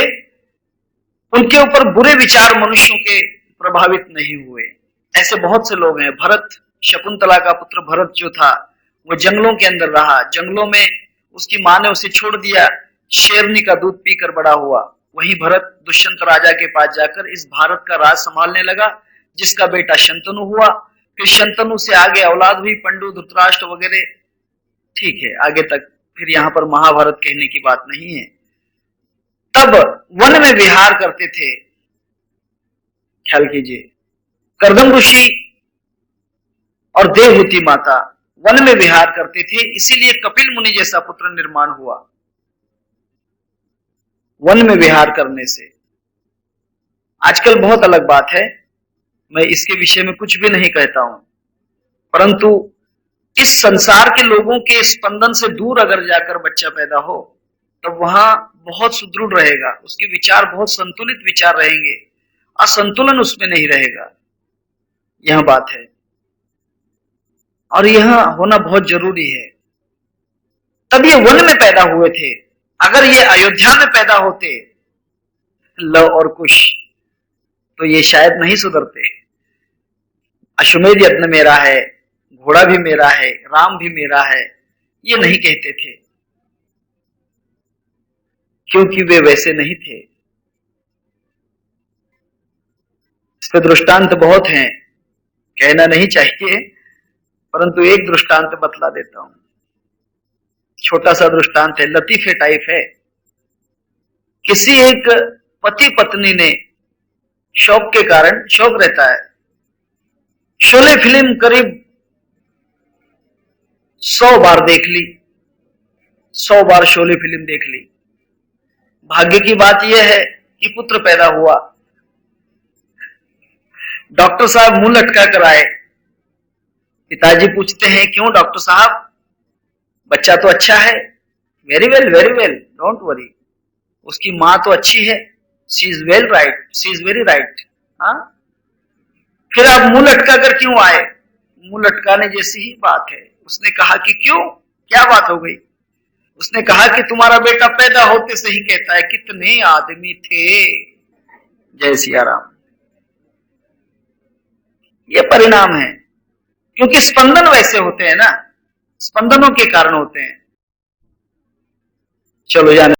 उनके ऊपर बुरे विचार मनुष्यों के प्रभावित नहीं हुए। ऐसे बहुत से लोग हैं। भरत, शकुंतला का पुत्र भरत जो था वो जंगलों के अंदर रहा, जंगलों में उसकी मां ने उसे छोड़ दिया, शेरनी का दूध पीकर बड़ा हुआ। वही भरत दुष्यंत राजा के पास जाकर इस भारत का राज संभालने लगा, जिसका बेटा शंतनु हुआ। फिर शंतनु से आगे औलाद हुई, पंडु, धृतराष्ट्र वगैरह। ठीक है, आगे तक, फिर यहां पर महाभारत कहने की बात नहीं है। तब वन में विहार करते थे, ख्याल कीजिए। कर्दम ऋषि और देवहूति माता वन में विहार करते थे, इसीलिए कपिल मुनि जैसा पुत्र निर्माण हुआ वन में विहार करने से। आजकल बहुत अलग बात है, मैं इसके विषय में कुछ भी नहीं कहता हूं, परंतु इस संसार के लोगों के स्पंदन से दूर अगर जाकर बच्चा पैदा हो तब वहां बहुत सुदृढ़ रहेगा, उसके विचार बहुत संतुलित विचार रहेंगे, असंतुलन उसमें नहीं रहेगा। यह बात है और यह होना बहुत जरूरी है। तब ये वन में पैदा हुए थे। अगर ये अयोध्या में पैदा होते लव और कुश तो ये शायद नहीं सुधरते। अश्वमेध यज्ञ मेरा है, घोड़ा भी मेरा है, राम भी मेरा है, ये नहीं कहते थे, क्योंकि वे वैसे नहीं थे। इस पे दृष्टांत बहुत हैं, कहना नहीं चाहिए, परंतु एक दृष्टांत बतला देता हूं। छोटा सा दृष्टांत है, लतीफे टाइप है। किसी एक पति पत्नी ने शौक के कारण, शौक रहता है, शोले फिल्म करीब 100 बार देख ली, 100 बार शोले फिल्म देख ली। भाग्य की बात यह है कि पुत्र पैदा हुआ। डॉक्टर साहब मुंह लटका कर आए। पिताजी पूछते हैं, क्यों डॉक्टर साहब, बच्चा तो अच्छा है? Very well, don't worry. उसकी मां तो अच्छी है, she is well right, she is very right. हाँ, फिर आप मुंह लटका कर क्यों आए? मुंह लटकाने जैसी ही बात है। उसने कहा कि क्यों, क्या बात हो गई? उसने कहा कि तुम्हारा बेटा पैदा होते से ही कहता है, कितने आदमी थे। जय सिया राम। ये परिणाम है, क्योंकि स्पंदन वैसे होते हैं ना, स्पंदनों के कारण होते हैं। चलो जाने